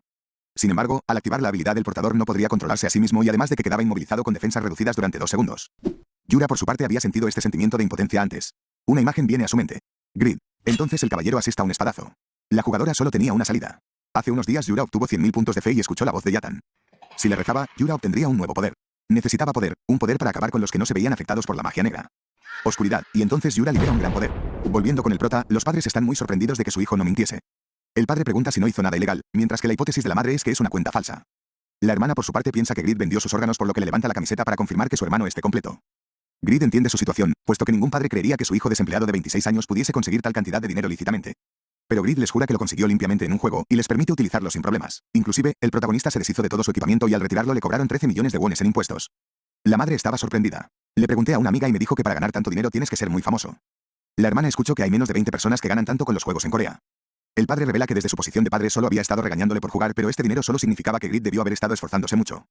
C: Sin embargo, al activar la habilidad el portador no podría controlarse a sí mismo y además de que quedaba inmovilizado con defensas reducidas durante 2 segundos. Yura por su parte había sentido este sentimiento de impotencia antes. Una imagen viene a su mente. Grid. Entonces el caballero asesta un espadazo. La jugadora solo tenía una salida. Hace unos días Yura obtuvo 100.000 puntos de fe y escuchó la voz de Yatan. Si le rezaba, Yura obtendría un nuevo poder. Necesitaba poder, un poder para acabar con los que no se veían afectados por la magia negra. Oscuridad, y entonces Yura libera un gran poder. Volviendo con el prota, los padres están muy sorprendidos de que su hijo no mintiese. El padre pregunta si no hizo nada ilegal, mientras que la hipótesis de la madre es que es una cuenta falsa. La hermana por su parte piensa que Grid vendió sus órganos por lo que le levanta la camiseta para confirmar que su hermano esté completo. Grid entiende su situación, puesto que ningún padre creería que su hijo desempleado de 26 años pudiese conseguir tal cantidad de dinero lícitamente. Pero Grid les jura que lo consiguió limpiamente en un juego, y les permite utilizarlo sin problemas. Inclusive, el protagonista se deshizo de todo su equipamiento y al retirarlo le cobraron 13 millones de wones en impuestos. La madre estaba sorprendida. Le pregunté a una amiga y me dijo que para ganar tanto dinero tienes que ser muy famoso. La hermana escuchó que hay menos de 20 personas que ganan tanto con los juegos en Corea. El padre revela que desde su posición de padre solo había estado regañándole por jugar, pero este dinero solo significaba que Grid debió haber estado esforzándose mucho.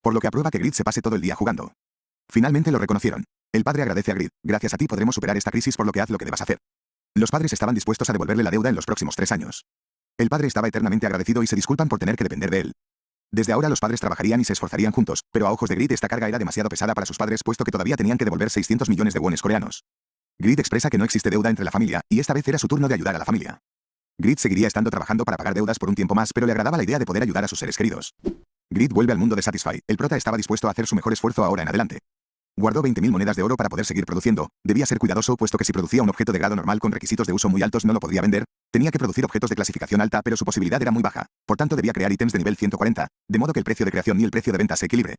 C: Por lo que aprueba que Grid se pase todo el día jugando. Finalmente lo reconocieron. El padre agradece a Grid: gracias a ti podremos superar esta crisis por lo que haz lo que debas hacer. Los padres estaban dispuestos a devolverle la deuda en los próximos 3 años. El padre estaba eternamente agradecido y se disculpan por tener que depender de él. Desde ahora los padres trabajarían y se esforzarían juntos, pero a ojos de Grid esta carga era demasiado pesada para sus padres puesto que todavía tenían que devolver 600 millones de wones coreanos. Grid expresa que no existe deuda entre la familia, y esta vez era su turno de ayudar a la familia. Grid seguiría estando trabajando para pagar deudas por un tiempo más, pero le agradaba la idea de poder ayudar a sus seres queridos. Grid vuelve al mundo de Satisfy, el prota estaba dispuesto a hacer su mejor esfuerzo ahora en adelante. Guardó 20.000 monedas de oro para poder seguir produciendo, debía ser cuidadoso puesto que si producía un objeto de grado normal con requisitos de uso muy altos no lo podría vender, tenía que producir objetos de clasificación alta pero su posibilidad era muy baja, por tanto debía crear ítems de nivel 140, de modo que el precio de creación y el precio de venta se equilibre.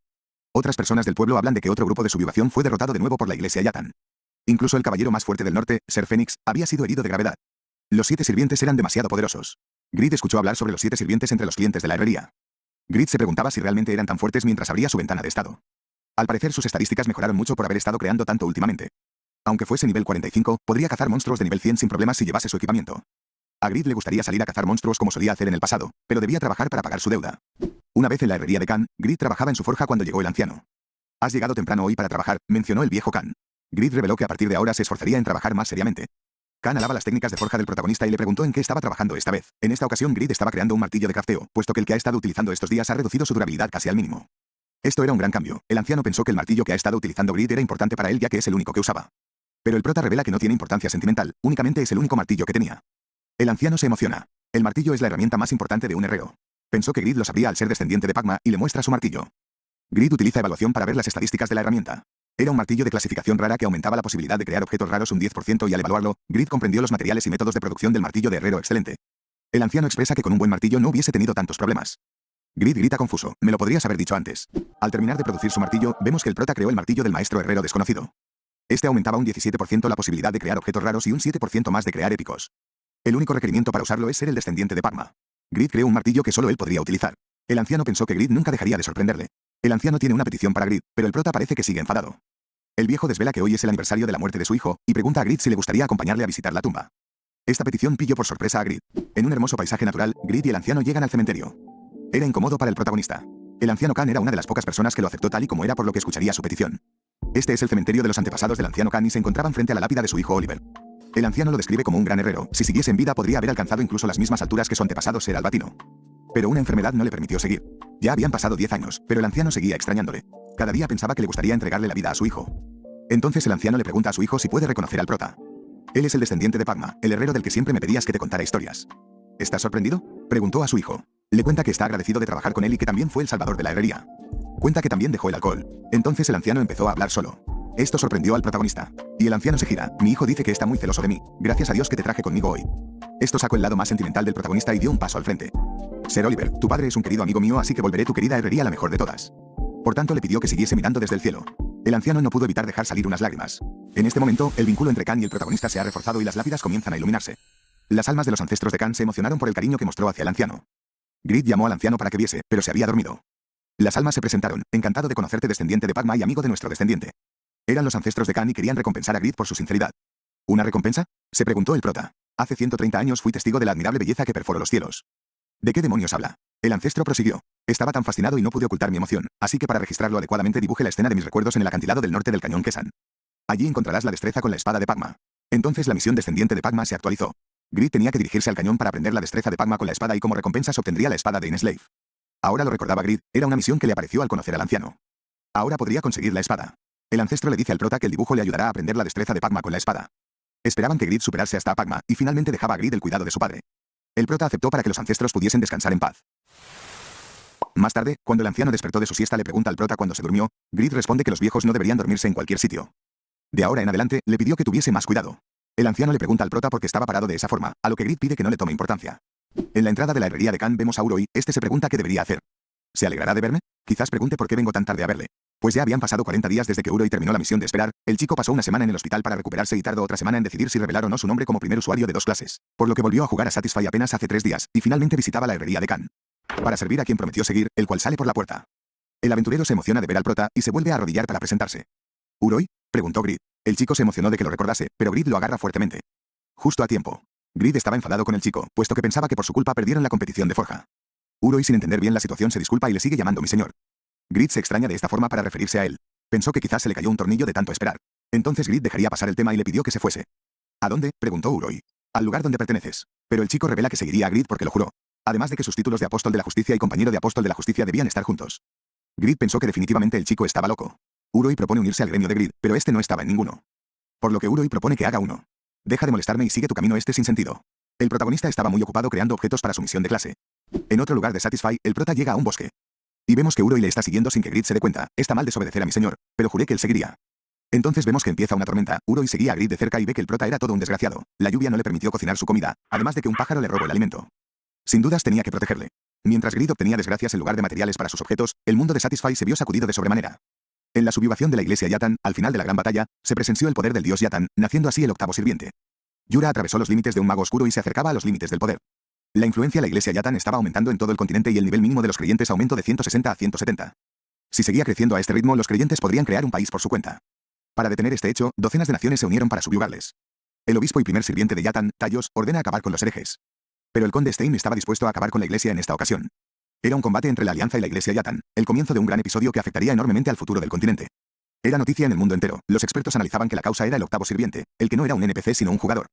C: Otras personas del pueblo hablan de que otro grupo de subyugación fue derrotado de nuevo por la iglesia Yatan. Incluso el caballero más fuerte del norte, Ser Phoenix, había sido herido de gravedad. Los 7 sirvientes eran demasiado poderosos. Grid escuchó hablar sobre los 7 sirvientes entre los clientes de la herrería. Grid se preguntaba si realmente eran tan fuertes mientras abría su ventana de estado. Al parecer sus estadísticas mejoraron mucho por haber estado creando tanto últimamente. Aunque fuese nivel 45, podría cazar monstruos de nivel 100 sin problemas si llevase su equipamiento. A Grid le gustaría salir a cazar monstruos como solía hacer en el pasado, pero debía trabajar para pagar su deuda. Una vez en la herrería de Khan, Grid trabajaba en su forja cuando llegó el anciano. «Has llegado temprano hoy para trabajar», mencionó el viejo Khan. Grid reveló que a partir de ahora se esforzaría en trabajar más seriamente. Khan alaba las técnicas de forja del protagonista y le preguntó en qué estaba trabajando esta vez. En esta ocasión Grid estaba creando un martillo de crafteo, puesto que el que ha estado utilizando estos días ha reducido su durabilidad casi al mínimo. Esto era un gran cambio. El anciano pensó que el martillo que ha estado utilizando Grid era importante para él ya que es el único que usaba. Pero el prota revela que no tiene importancia sentimental, únicamente es el único martillo que tenía. El anciano se emociona. El martillo es la herramienta más importante de un herrero. Pensó que Grid lo sabría al ser descendiente de Pagma y le muestra su martillo. Grid utiliza evaluación para ver las estadísticas de la herramienta. Era un martillo de clasificación rara que aumentaba la posibilidad de crear objetos raros un 10% y al evaluarlo, Grid comprendió los materiales y métodos de producción del martillo de herrero excelente. El anciano expresa que con un buen martillo no hubiese tenido tantos problemas. Grid grita confuso, me lo podrías haber dicho antes. Al terminar de producir su martillo, vemos que el prota creó el martillo del maestro herrero desconocido. Este aumentaba un 17% la posibilidad de crear objetos raros y un 7% más de crear épicos. El único requerimiento para usarlo es ser el descendiente de Pagma. Grid creó un martillo que solo él podría utilizar. El anciano pensó que Grid nunca dejaría de sorprenderle. El anciano tiene una petición para Grid, pero el prota parece que sigue enfadado. El viejo desvela que hoy es el aniversario de la muerte de su hijo, y pregunta a Grid si le gustaría acompañarle a visitar la tumba. Esta petición pilló por sorpresa a Grid. En un hermoso paisaje natural, Grid y el anciano llegan al cementerio. Era incómodo para el protagonista. El anciano Khan era una de las pocas personas que lo aceptó tal y como era por lo que escucharía su petición. Este es el cementerio de los antepasados del anciano Khan y se encontraban frente a la lápida de su hijo Oliver. El anciano lo describe como un gran herrero, si siguiese en vida podría haber alcanzado incluso las mismas alturas que su antepasado Ser Albatino. Pero una enfermedad no le permitió seguir. Ya habían pasado 10 años, pero el anciano seguía extrañándole. Cada día pensaba que le gustaría entregarle la vida a su hijo. Entonces el anciano le pregunta a su hijo si puede reconocer al prota. Él es el descendiente de Pagma, el herrero del que siempre me pedías que te contara historias. ¿Estás sorprendido?, preguntó a su hijo. Le cuenta que está agradecido de trabajar con él y que también fue el salvador de la herrería. Cuenta que también dejó el alcohol. Entonces el anciano empezó a hablar solo. Esto sorprendió al protagonista. Y el anciano se gira. Mi hijo dice que está muy celoso de mí. Gracias a Dios que te traje conmigo hoy. Esto sacó el lado más sentimental del protagonista y dio un paso al frente. Ser Oliver, tu padre es un querido amigo mío, así que volveré tu querida herrería la mejor de todas. Por tanto le pidió que siguiese mirando desde el cielo. El anciano no pudo evitar dejar salir unas lágrimas. En este momento, el vínculo entre Khan y el protagonista se ha reforzado y las lápidas comienzan a iluminarse. Las almas de los ancestros de Khan se emocionaron por el cariño que mostró hacia el anciano. Grid llamó al anciano para que viese, pero se había dormido. Las almas se presentaron, encantado de conocerte descendiente de Pagma y amigo de nuestro descendiente. Eran los ancestros de Khan y querían recompensar a Grid por su sinceridad. ¿Una recompensa?, se preguntó el prota. Hace 130 años fui testigo de la admirable belleza que perforó los cielos. ¿De qué demonios habla? El ancestro prosiguió. Estaba tan fascinado y no pude ocultar mi emoción, así que para registrarlo adecuadamente dibuje la escena de mis recuerdos en el acantilado del norte del cañón Kesan. Allí encontrarás la destreza con la espada de Pagma. Entonces la misión descendiente de Pagma se actualizó. Grid tenía que dirigirse al cañón para aprender la destreza de Pagma con la espada y como recompensas obtendría la espada de Inslave. Ahora lo recordaba Grid, era una misión que le apareció al conocer al anciano. Ahora podría conseguir la espada. El ancestro le dice al prota que el dibujo le ayudará a aprender la destreza de Pagma con la espada. Esperaban que Grid superase hasta a Pagma, y finalmente dejaba a Grid el cuidado de su padre. El prota aceptó para que los ancestros pudiesen descansar en paz. Más tarde, cuando el anciano despertó de su siesta le pregunta al prota cuándo se durmió, Grid responde que los viejos no deberían dormirse en cualquier sitio. De ahora en adelante, le pidió que tuviese más cuidado. El anciano le pregunta al prota por qué estaba parado de esa forma, a lo que Grid pide que no le tome importancia. En la entrada de la herrería de Khan vemos a Uroi, este se pregunta qué debería hacer. ¿Se alegrará de verme? Quizás pregunte por qué vengo tan tarde a verle. Pues ya habían pasado 40 días desde que Uroi terminó la misión de esperar, el chico pasó una semana en el hospital para recuperarse y tardó otra semana en decidir si revelar o no su nombre como primer usuario de 2 clases, por lo que volvió a jugar a Satisfy apenas hace 3 días, y finalmente visitaba la herrería de Khan. Para servir a quien prometió seguir, el cual sale por la puerta. El aventurero se emociona de ver al prota y se vuelve a arrodillar para presentarse. ¿Uroi?, preguntó Grid. El chico se emocionó de que lo recordase, pero Grid lo agarra fuertemente. Justo a tiempo. Grid estaba enfadado con el chico, puesto que pensaba que por su culpa perdieron la competición de forja. Uroi, sin entender bien la situación, se disculpa y le sigue llamando mi señor. Grid se extraña de esta forma para referirse a él. Pensó que quizás se le cayó un tornillo de tanto esperar. Entonces Grid dejaría pasar el tema y le pidió que se fuese. ¿A dónde?, preguntó Uroi. Al lugar donde perteneces. Pero el chico revela que seguiría a Grid porque lo juró. Además de que sus títulos de apóstol de la justicia y compañero de apóstol de la justicia debían estar juntos. Grid pensó que definitivamente el chico estaba loco. Uroi propone unirse al gremio de Grid, pero este no estaba en ninguno. Por lo que Uroi propone que haga uno. Deja de molestarme y sigue tu camino sin sentido. El protagonista estaba muy ocupado creando objetos para su misión de clase. En otro lugar de Satisfy, el prota llega a un bosque. Y vemos que Uroi le está siguiendo sin que Grid se dé cuenta. Está mal desobedecer a mi señor, pero juré que él seguiría. Entonces vemos que empieza una tormenta. Uroi seguía a Grid de cerca y ve que el prota era todo un desgraciado. La lluvia no le permitió cocinar su comida, además de que un pájaro le robó el alimento. Sin dudas tenía que protegerle. Mientras Grid obtenía desgracias en lugar de materiales para sus objetos, el mundo de Satisfy se vio sacudido de sobremanera. En la subyugación de la iglesia Yatan, al final de la gran batalla, se presenció el poder del dios Yatan, naciendo así el octavo sirviente. Yura atravesó los límites de un mago oscuro y se acercaba a los límites del poder. La influencia de la iglesia Yatan estaba aumentando en todo el continente y el nivel mínimo de los creyentes aumentó de 160 a 170. Si seguía creciendo a este ritmo, los creyentes podrían crear un país por su cuenta. Para detener este hecho, docenas de naciones se unieron para subyugarles. El obispo y primer sirviente de Yatan, Tallos, ordena acabar con los herejes. Pero el conde Stein estaba dispuesto a acabar con la iglesia en esta ocasión. Era un combate entre la alianza y la iglesia Yatan, el comienzo de un gran episodio que afectaría enormemente al futuro del continente. Era noticia en el mundo entero. Los expertos analizaban que la causa era el octavo sirviente, el que no era un NPC sino un jugador.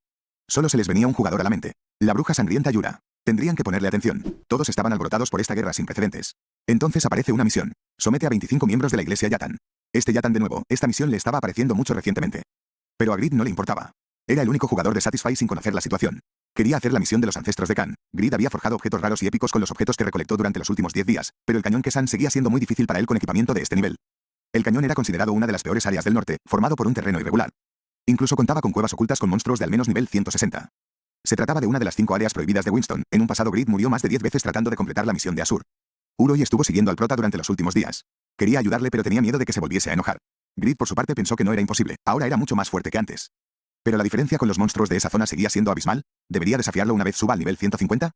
C: Solo se les venía un jugador a la mente. La bruja sangrienta Yura. Tendrían que ponerle atención. Todos estaban alborotados por esta guerra sin precedentes. Entonces aparece una misión. Somete a 25 miembros de la iglesia Yatan. Este Yatan de nuevo, esta misión le estaba apareciendo mucho recientemente. Pero a Grid no le importaba. Era el único jugador de Satisfy sin conocer la situación. Quería hacer la misión de los ancestros de Khan. Grid había forjado objetos raros y épicos con los objetos que recolectó durante los últimos 10 días, pero el cañón Kesan seguía siendo muy difícil para él con equipamiento de este nivel. El cañón era considerado una de las peores áreas del norte, formado por un terreno irregular. Incluso contaba con cuevas ocultas con monstruos de al menos nivel 160. Se trataba de una de las 5 áreas prohibidas de Winston. En un pasado Grid murió más de 10 veces tratando de completar la misión de Asur. Uroi estuvo siguiendo al prota durante los últimos días. Quería ayudarle pero tenía miedo de que se volviese a enojar. Grid por su parte pensó que no era imposible, ahora era mucho más fuerte que antes. Pero la diferencia con los monstruos de esa zona seguía siendo abismal. ¿Debería desafiarlo una vez suba al nivel 150?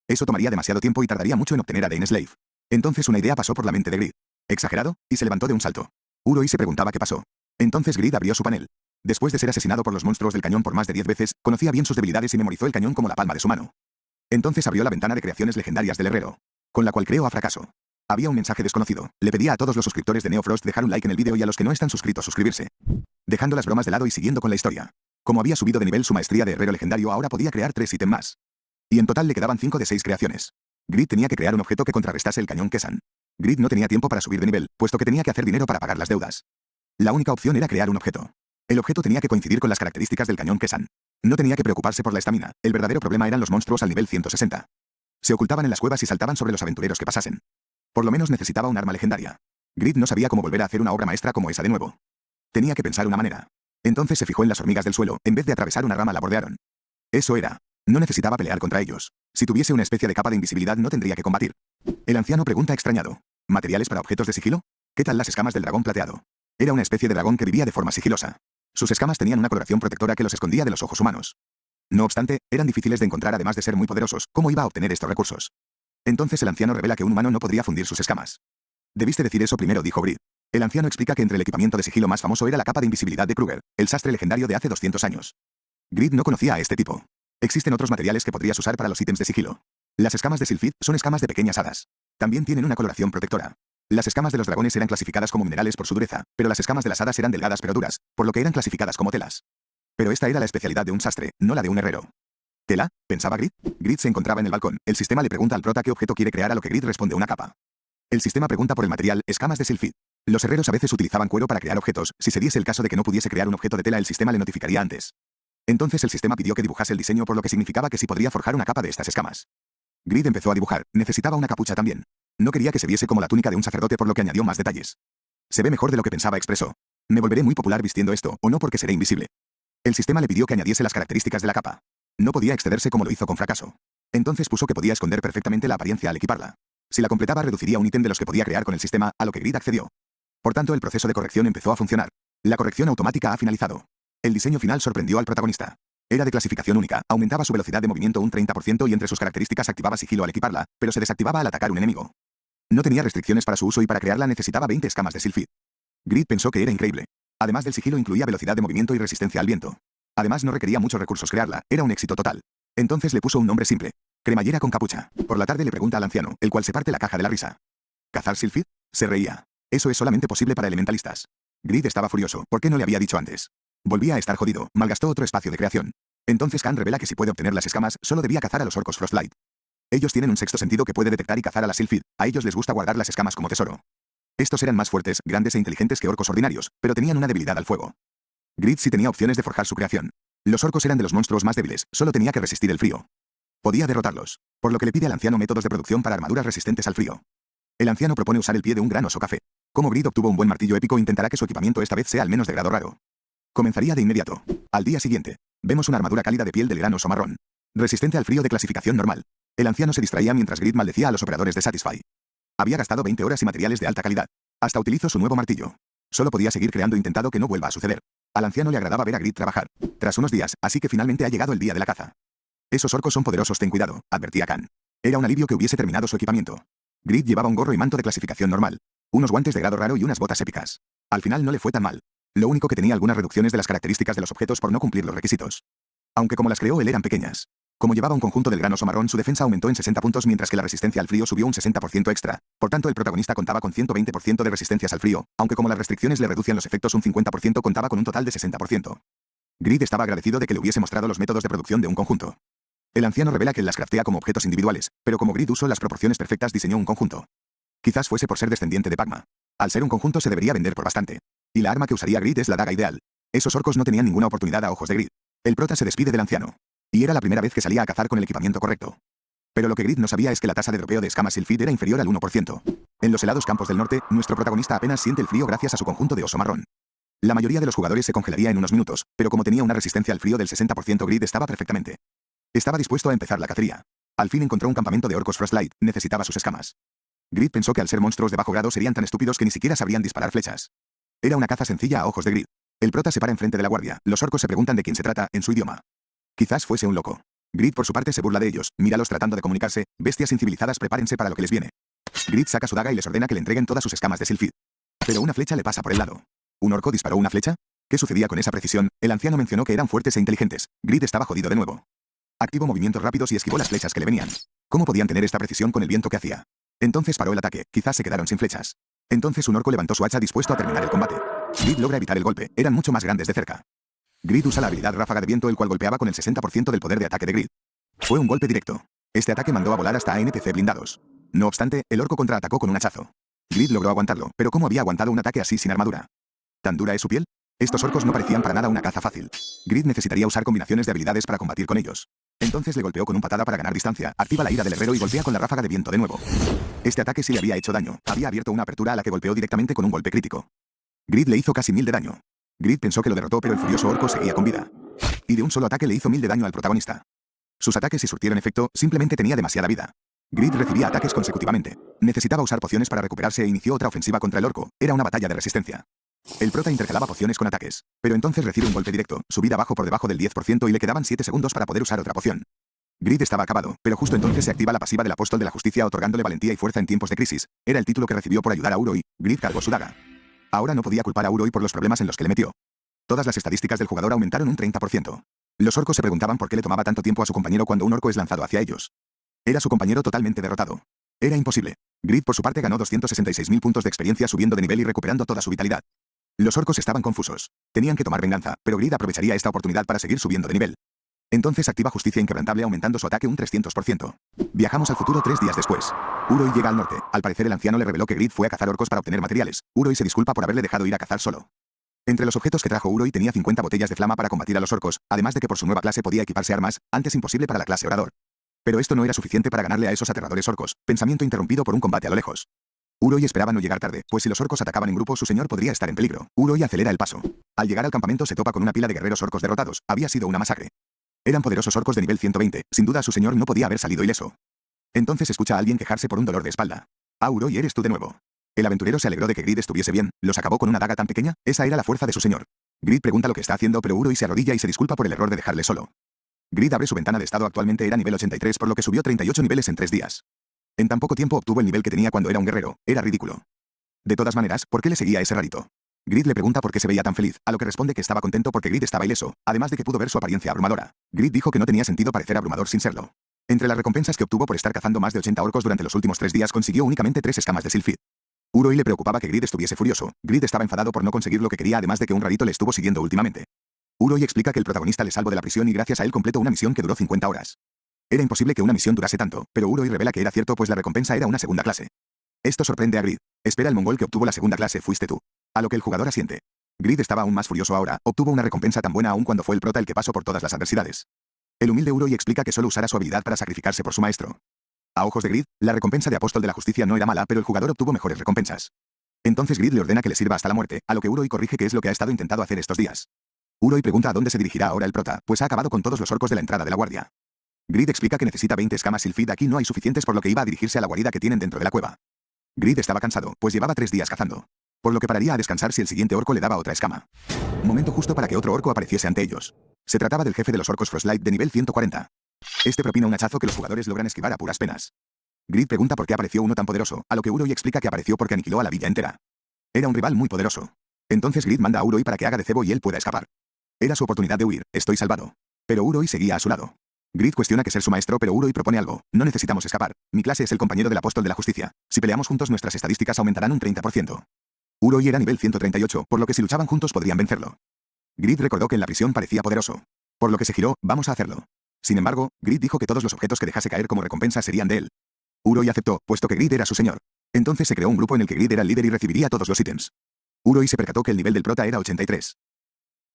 C: Eso tomaría demasiado tiempo y tardaría mucho en obtener a Dane Slave. Entonces una idea pasó por la mente de Grid. ¿Exagerado? Y se levantó de un salto. Uroi se preguntaba qué pasó. Entonces Grid abrió su panel. Después de ser asesinado por los monstruos del cañón por más de 10 veces, conocía bien sus debilidades y memorizó el cañón como la palma de su mano. Entonces abrió la ventana de creaciones legendarias del herrero, con la cual creó a fracaso. Había un mensaje desconocido. Le pedía a todos los suscriptores de Neofrost dejar un like en el vídeo y a los que no están suscritos suscribirse. Dejando las bromas de lado y siguiendo con la historia. Como había subido de nivel su maestría de herrero legendario, ahora podía crear 3 ítems más. Y en total le quedaban 5 de 6 creaciones. Grid tenía que crear un objeto que contrarrestase el cañón Kesan. Grid no tenía tiempo para subir de nivel, puesto que tenía que hacer dinero para pagar las deudas. La única opción era crear un objeto. El objeto tenía que coincidir con las características del cañón Kesan. No tenía que preocuparse por la estamina, el verdadero problema eran los monstruos al nivel 160. Se ocultaban en las cuevas y saltaban sobre los aventureros que pasasen. Por lo menos necesitaba un arma legendaria. Grid no sabía cómo volver a hacer una obra maestra como esa de nuevo. Tenía que pensar una manera. Entonces se fijó en las hormigas del suelo, en vez de atravesar una rama la bordearon. Eso era. No necesitaba pelear contra ellos. Si tuviese una especie de capa de invisibilidad no tendría que combatir. El anciano pregunta extrañado. ¿Materiales para objetos de sigilo? ¿Qué tal las escamas del dragón plateado? Era una especie de dragón que vivía de forma sigilosa. Sus escamas tenían una coloración protectora que los escondía de los ojos humanos. No obstante, eran difíciles de encontrar además de ser muy poderosos. ¿Cómo iba a obtener estos recursos? Entonces el anciano revela que un humano no podría fundir sus escamas. Debiste decir eso primero, dijo Grid. El anciano explica que entre el equipamiento de sigilo más famoso era la capa de invisibilidad de Kruger, el sastre legendario de hace 200 años. Grid no conocía a este tipo. Existen otros materiales que podrías usar para los ítems de sigilo. Las escamas de Sylphid son escamas de pequeñas hadas. También tienen una coloración protectora. Las escamas de los dragones eran clasificadas como minerales por su dureza, pero las escamas de las hadas eran delgadas pero duras, por lo que eran clasificadas como telas. Pero esta era la especialidad de un sastre, no la de un herrero. ¿Tela? Pensaba Grid. Grid se encontraba en el balcón. El sistema le pregunta al prota qué objeto quiere crear, a lo que Grid responde una capa. El sistema pregunta por el material, escamas de Sylphid. Los herreros a veces utilizaban cuero para crear objetos. Si se diese el caso de que no pudiese crear un objeto de tela, el sistema le notificaría antes. Entonces el sistema pidió que dibujase el diseño, por lo que significaba que sí podría forjar una capa de estas escamas. Grid empezó a dibujar. Necesitaba una capucha también. No quería que se viese como la túnica de un sacerdote, por lo que añadió más detalles. Se ve mejor de lo que pensaba, expresó. Me volveré muy popular vistiendo esto, o no porque seré invisible. El sistema le pidió que añadiese las características de la capa. No podía excederse como lo hizo con fracaso. Entonces puso que podía esconder perfectamente la apariencia al equiparla. Si la completaba reduciría un ítem de los que podía crear con el sistema, a lo que Grid accedió. Por tanto el proceso de corrección empezó a funcionar. La corrección automática ha finalizado. El diseño final sorprendió al protagonista. Era de clasificación única, aumentaba su velocidad de movimiento un 30% y entre sus características activaba sigilo al equiparla, pero se desactivaba al atacar un enemigo. No tenía restricciones para su uso y para crearla necesitaba 20 escamas de Sylphid. Grid pensó que era increíble. Además del sigilo incluía velocidad de movimiento y resistencia al viento. Además no requería muchos recursos crearla, era un éxito total. Entonces le puso un nombre simple. Cremallera con capucha. Por la tarde le pregunta al anciano, el cual se parte la caja de la risa. ¿Cazar Sylphid? Se reía. Eso es solamente posible para elementalistas. Grid estaba furioso, ¿por qué no le había dicho antes? Volvía a estar jodido, malgastó otro espacio de creación. Entonces Khan revela que si puede obtener las escamas, solo debía cazar a los orcos Frostlight. Ellos tienen un sexto sentido que puede detectar y cazar a la Sylphid, a ellos les gusta guardar las escamas como tesoro. Estos eran más fuertes, grandes e inteligentes que orcos ordinarios, pero tenían una debilidad al fuego. Grid sí tenía opciones de forjar su creación. Los orcos eran de los monstruos más débiles, solo tenía que resistir el frío. Podía derrotarlos, por lo que le pide al anciano métodos de producción para armaduras resistentes al frío. El anciano propone usar el pie de un gran oso café. Como Grid obtuvo un buen martillo épico, intentará que su equipamiento esta vez sea al menos de grado raro. Comenzaría de inmediato. Al día siguiente, vemos una armadura cálida de piel del gran oso marrón. Resistente al frío de clasificación normal. El anciano se distraía mientras Grid maldecía a los operadores de Satisfy. Había gastado 20 horas y materiales de alta calidad. Hasta utilizó su nuevo martillo. Solo podía seguir creando intentado que no vuelva a suceder. Al anciano le agradaba ver a Grid trabajar. Tras unos días, así que finalmente ha llegado el día de la caza. Esos orcos son poderosos, ten cuidado, advertía Khan. Era un alivio que hubiese terminado su equipamiento. Grid llevaba un gorro y manto de clasificación normal, unos guantes de grado raro y unas botas épicas. Al final no le fue tan mal. Lo único que tenía algunas reducciones de las características de los objetos por no cumplir los requisitos. Aunque como las creó él eran pequeñas. Como llevaba un conjunto del gran oso marrón, su defensa aumentó en 60 puntos mientras que la resistencia al frío subió un 60% extra. Por tanto, el protagonista contaba con 120% de resistencias al frío, aunque como las restricciones le reducían los efectos un 50% contaba con un total de 60%. Grid estaba agradecido de que le hubiese mostrado los métodos de producción de un conjunto. El anciano revela que él las craftea como objetos individuales, pero como Grid usó las proporciones perfectas diseñó un conjunto. Quizás fuese por ser descendiente de Pagma. Al ser un conjunto se debería vender por bastante. Y la arma que usaría Grid es la daga ideal. Esos orcos no tenían ninguna oportunidad a ojos de Grid. El prota se despide del anciano. Y era la primera vez que salía a cazar con el equipamiento correcto. Pero lo que Grid no sabía es que la tasa de dropeo de escamas Sylphid era inferior al 1%. En los helados campos del norte, nuestro protagonista apenas siente el frío gracias a su conjunto de oso marrón. La mayoría de los jugadores se congelaría en unos minutos, pero como tenía una resistencia al frío del 60%, Grid estaba perfectamente. Estaba dispuesto a empezar la cacería. Al fin encontró un campamento de orcos Frostlight, necesitaba sus escamas. Grid pensó que al ser monstruos de bajo grado serían tan estúpidos que ni siquiera sabrían disparar flechas. Era una caza sencilla a ojos de Grid. El prota se para enfrente de la guardia, los orcos se preguntan de quién se trata, en su idioma. Quizás fuese un loco. Grid por su parte se burla de ellos, míralos tratando de comunicarse, bestias incivilizadas, prepárense para lo que les viene. Grid saca su daga y les ordena que le entreguen todas sus escamas de Sylphid. Pero una flecha le pasa por el lado. ¿Un orco disparó una flecha? ¿Qué sucedía con esa precisión? El anciano mencionó que eran fuertes e inteligentes. Grid estaba jodido de nuevo. Activó movimientos rápidos y esquivó las flechas que le venían. ¿Cómo podían tener esta precisión con el viento que hacía? Entonces paró el ataque, quizás se quedaron sin flechas. Entonces un orco levantó su hacha dispuesto a terminar el combate. Grid logra evitar el golpe, eran mucho más grandes de cerca. Grid usa la habilidad ráfaga de viento, el cual golpeaba con el 60% del poder de ataque de Grid. Fue un golpe directo. Este ataque mandó a volar hasta a NPC blindados. No obstante, el orco contraatacó con un hachazo. Grid logró aguantarlo, pero ¿cómo había aguantado un ataque así sin armadura? ¿Tan dura es su piel? Estos orcos no parecían para nada una caza fácil. Grid necesitaría usar combinaciones de habilidades para combatir con ellos. Entonces le golpeó con un patada para ganar distancia, activa la ira del herrero y golpea con la ráfaga de viento de nuevo. Este ataque sí le había hecho daño, había abierto una apertura a la que golpeó directamente con un golpe crítico. Grid le hizo casi 1000 de daño. Grid pensó que lo derrotó, pero el furioso orco seguía con vida. Y de un solo ataque le hizo 1000 de daño al protagonista. Sus ataques si surtieron efecto, simplemente tenía demasiada vida. Grid recibía ataques consecutivamente. Necesitaba usar pociones para recuperarse e inició otra ofensiva contra el orco, era una batalla de resistencia. El prota intercalaba pociones con ataques, pero entonces recibe un golpe directo, su vida bajó por debajo del 10% y le quedaban 7 segundos para poder usar otra poción. Grid estaba acabado, pero justo entonces se activa la pasiva del apóstol de la justicia otorgándole valentía y fuerza en tiempos de crisis. Era el título que recibió por ayudar a Uroi. Grid cargó su daga. Ahora no podía culpar a Uroi por los problemas en los que le metió. Todas las estadísticas del jugador aumentaron un 30%. Los orcos se preguntaban por qué le tomaba tanto tiempo a su compañero cuando un orco es lanzado hacia ellos. Era su compañero totalmente derrotado. Era imposible. Grid por su parte ganó 266.000 puntos de experiencia subiendo de nivel y recuperando toda su vitalidad. Los orcos estaban confusos. Tenían que tomar venganza, pero Grid aprovecharía esta oportunidad para seguir subiendo de nivel. Entonces activa Justicia Inquebrantable aumentando su ataque un 300%. Viajamos al futuro 3 días después. Uroi llega al norte. Al parecer el anciano le reveló que Grid fue a cazar orcos para obtener materiales. Uroi se disculpa por haberle dejado ir a cazar solo. Entre los objetos que trajo Uroi tenía 50 botellas de flama para combatir a los orcos, además de que por su nueva clase podía equiparse armas, antes imposible para la clase orador. Pero esto no era suficiente para ganarle a esos aterradores orcos. Pensamiento interrumpido por un combate a lo lejos. Uroi esperaba no llegar tarde, pues si los orcos atacaban en grupo su señor podría estar en peligro. Uroi acelera el paso. Al llegar al campamento se topa con una pila de guerreros orcos derrotados. Había sido una masacre. Eran poderosos orcos de nivel 120, sin duda su señor no podía haber salido ileso. Entonces escucha a alguien quejarse por un dolor de espalda. Ah, Uroi, eres tú de nuevo. El aventurero se alegró de que Grid estuviese bien. ¿Los acabó con una daga tan pequeña? Esa era la fuerza de su señor. Grid pregunta lo que está haciendo, pero Uroi se arrodilla y se disculpa por el error de dejarle solo. Grid abre su ventana de estado, actualmente era nivel 83, por lo que subió 38 niveles en 3 días. En tan poco tiempo obtuvo el nivel que tenía cuando era un guerrero, era ridículo. De todas maneras, ¿por qué le seguía ese rarito? Grid le pregunta por qué se veía tan feliz, a lo que responde que estaba contento porque Grid estaba ileso, además de que pudo ver su apariencia abrumadora. Grid dijo que no tenía sentido parecer abrumador sin serlo. Entre las recompensas que obtuvo por estar cazando más de 80 orcos durante los últimos 3 días consiguió únicamente 3 escamas de Sylphid. Uroi le preocupaba que Grid estuviese furioso. Grid estaba enfadado por no conseguir lo que quería, además de que un rarito le estuvo siguiendo últimamente. Uroi explica que el protagonista le salvó de la prisión y gracias a él completó una misión que duró 50 horas. Era imposible que una misión durase tanto, pero Uroi revela que era cierto pues la recompensa era una segunda clase. Esto sorprende a Grid. Espera, el mongol que obtuvo la segunda clase fuiste tú. A lo que el jugador asiente. Grid estaba aún más furioso ahora, obtuvo una recompensa tan buena aún cuando fue el prota el que pasó por todas las adversidades. El humilde Uroi explica que solo usara su habilidad para sacrificarse por su maestro. A ojos de Grid, la recompensa de apóstol de la justicia no era mala, pero el jugador obtuvo mejores recompensas. Entonces Grid le ordena que le sirva hasta la muerte, a lo que Uroi corrige que es lo que ha estado intentando hacer estos días. Uroi pregunta a dónde se dirigirá ahora el prota, pues ha acabado con todos los orcos de la entrada de la guardia. Grid explica que necesita 20 escamas Sylphid, aquí no hay suficientes, por lo que iba a dirigirse a la guarida que tienen dentro de la cueva. Grid estaba cansado, pues llevaba 3 días cazando. Por lo que pararía a descansar si el siguiente orco le daba otra escama. Momento justo para que otro orco apareciese ante ellos. Se trataba del jefe de los orcos Frostlight de nivel 140. Este propina un hachazo que los jugadores logran esquivar a puras penas. Grid pregunta por qué apareció uno tan poderoso, a lo que Uroi explica que apareció porque aniquiló a la villa entera. Era un rival muy poderoso. Entonces Grid manda a Uroi para que haga de cebo y él pueda escapar. Era su oportunidad de huir, estoy salvado. Pero Uroi seguía a su lado. Grid cuestiona que ser su maestro, pero Uroi propone algo. No necesitamos escapar. Mi clase es el compañero del apóstol de la justicia. Si peleamos juntos nuestras estadísticas aumentarán un 30%. Uroi era nivel 138, por lo que si luchaban juntos podrían vencerlo. Grid recordó que en la prisión parecía poderoso. Por lo que se giró, vamos a hacerlo. Sin embargo, Grid dijo que todos los objetos que dejase caer como recompensa serían de él. Uroi aceptó, puesto que Grid era su señor. Entonces se creó un grupo en el que Grid era el líder y recibiría todos los ítems. Uroi se percató que el nivel del prota era 83.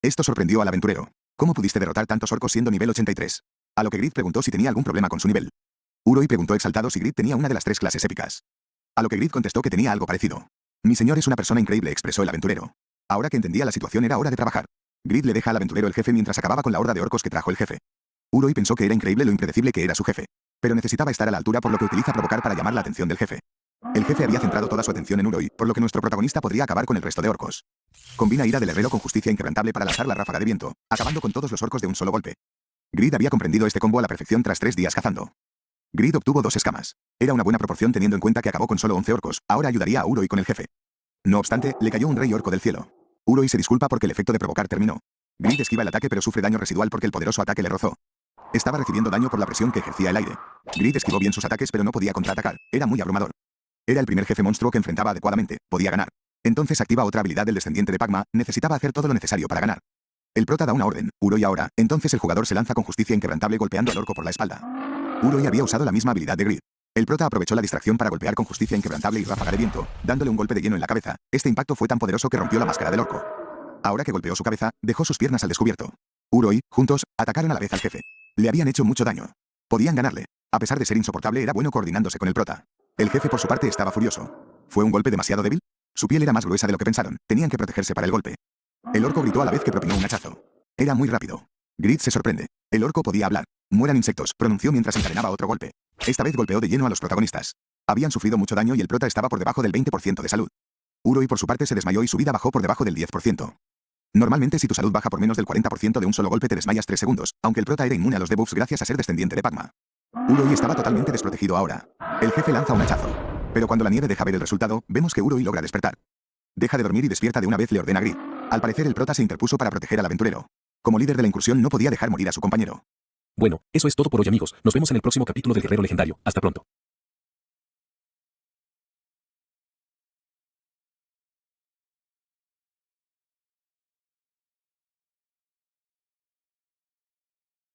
C: Esto sorprendió al aventurero. ¿Cómo pudiste derrotar tantos orcos siendo nivel 83? A lo que Grid preguntó si tenía algún problema con su nivel. Uroi preguntó exaltado si Grid tenía una de las 3 clases épicas. A lo que Grid contestó que tenía algo parecido. Mi señor es una persona increíble, expresó el aventurero. Ahora que entendía la situación era hora de trabajar. Grid le deja al aventurero el jefe mientras acababa con la horda de orcos que trajo el jefe. Uroi pensó que era increíble lo impredecible que era su jefe. Pero necesitaba estar a la altura por lo que utiliza provocar para llamar la atención del jefe. El jefe había centrado toda su atención en Uroi, por lo que nuestro protagonista podría acabar con el resto de orcos. Combina ira del herrero con justicia inquebrantable para lanzar la ráfaga de viento, acabando con todos los orcos de un solo golpe. Grid había comprendido este combo a la perfección tras 3 días cazando. Grid obtuvo 2 escamas. Era una buena proporción teniendo en cuenta que acabó con solo 11 orcos, ahora ayudaría a Uroi con el jefe. No obstante, le cayó un rey orco del cielo. Uroi se disculpa porque el efecto de provocar terminó. Grid esquiva el ataque pero sufre daño residual porque el poderoso ataque le rozó. Estaba recibiendo daño por la presión que ejercía el aire. Grid esquivó bien sus ataques pero no podía contraatacar, era muy abrumador. Era el primer jefe monstruo que enfrentaba adecuadamente, podía ganar. Entonces activa otra habilidad del descendiente de Pagma, necesitaba hacer todo lo necesario para ganar. El prota da una orden, Uroi ahora, entonces el jugador se lanza con justicia inquebrantable golpeando al orco por la espalda. Uroi había usado la misma habilidad de Grid. El prota aprovechó la distracción para golpear con justicia inquebrantable y ráfaga de viento, dándole un golpe de lleno en la cabeza. Este impacto fue tan poderoso que rompió la máscara del orco. Ahora que golpeó su cabeza, dejó sus piernas al descubierto. Uroi, juntos, atacaron a la vez al jefe. Le habían hecho mucho daño. Podían ganarle. A pesar de ser insoportable, era bueno coordinándose con el prota. El jefe por su parte estaba furioso. ¿Fue un golpe demasiado débil? Su piel era más gruesa de lo que pensaron, tenían que protegerse para el golpe. El orco gritó a la vez que propinó un hachazo. Era muy rápido. Grid se sorprende. El orco podía hablar. Mueran insectos, pronunció mientras encadenaba otro golpe. Esta vez golpeó de lleno a los protagonistas. Habían sufrido mucho daño y el prota estaba por debajo del 20% de salud. Uroi por su parte se desmayó y su vida bajó por debajo del 10%. Normalmente si tu salud baja por menos del 40% de un solo golpe te desmayas 3 segundos, aunque el prota era inmune a los debuffs gracias a ser descendiente de Pagma. Uroi estaba totalmente desprotegido ahora. El jefe lanza un hachazo. Pero cuando la nieve deja ver el resultado, vemos que Uroi logra despertar. Deja de dormir y despierta de una vez, le ordena Grid. Al parecer el prota se interpuso para proteger al aventurero. Como líder de la incursión no podía dejar morir a su compañero.
B: Bueno, eso es todo por hoy amigos, nos vemos en el próximo capítulo del Guerrero Legendario, hasta pronto.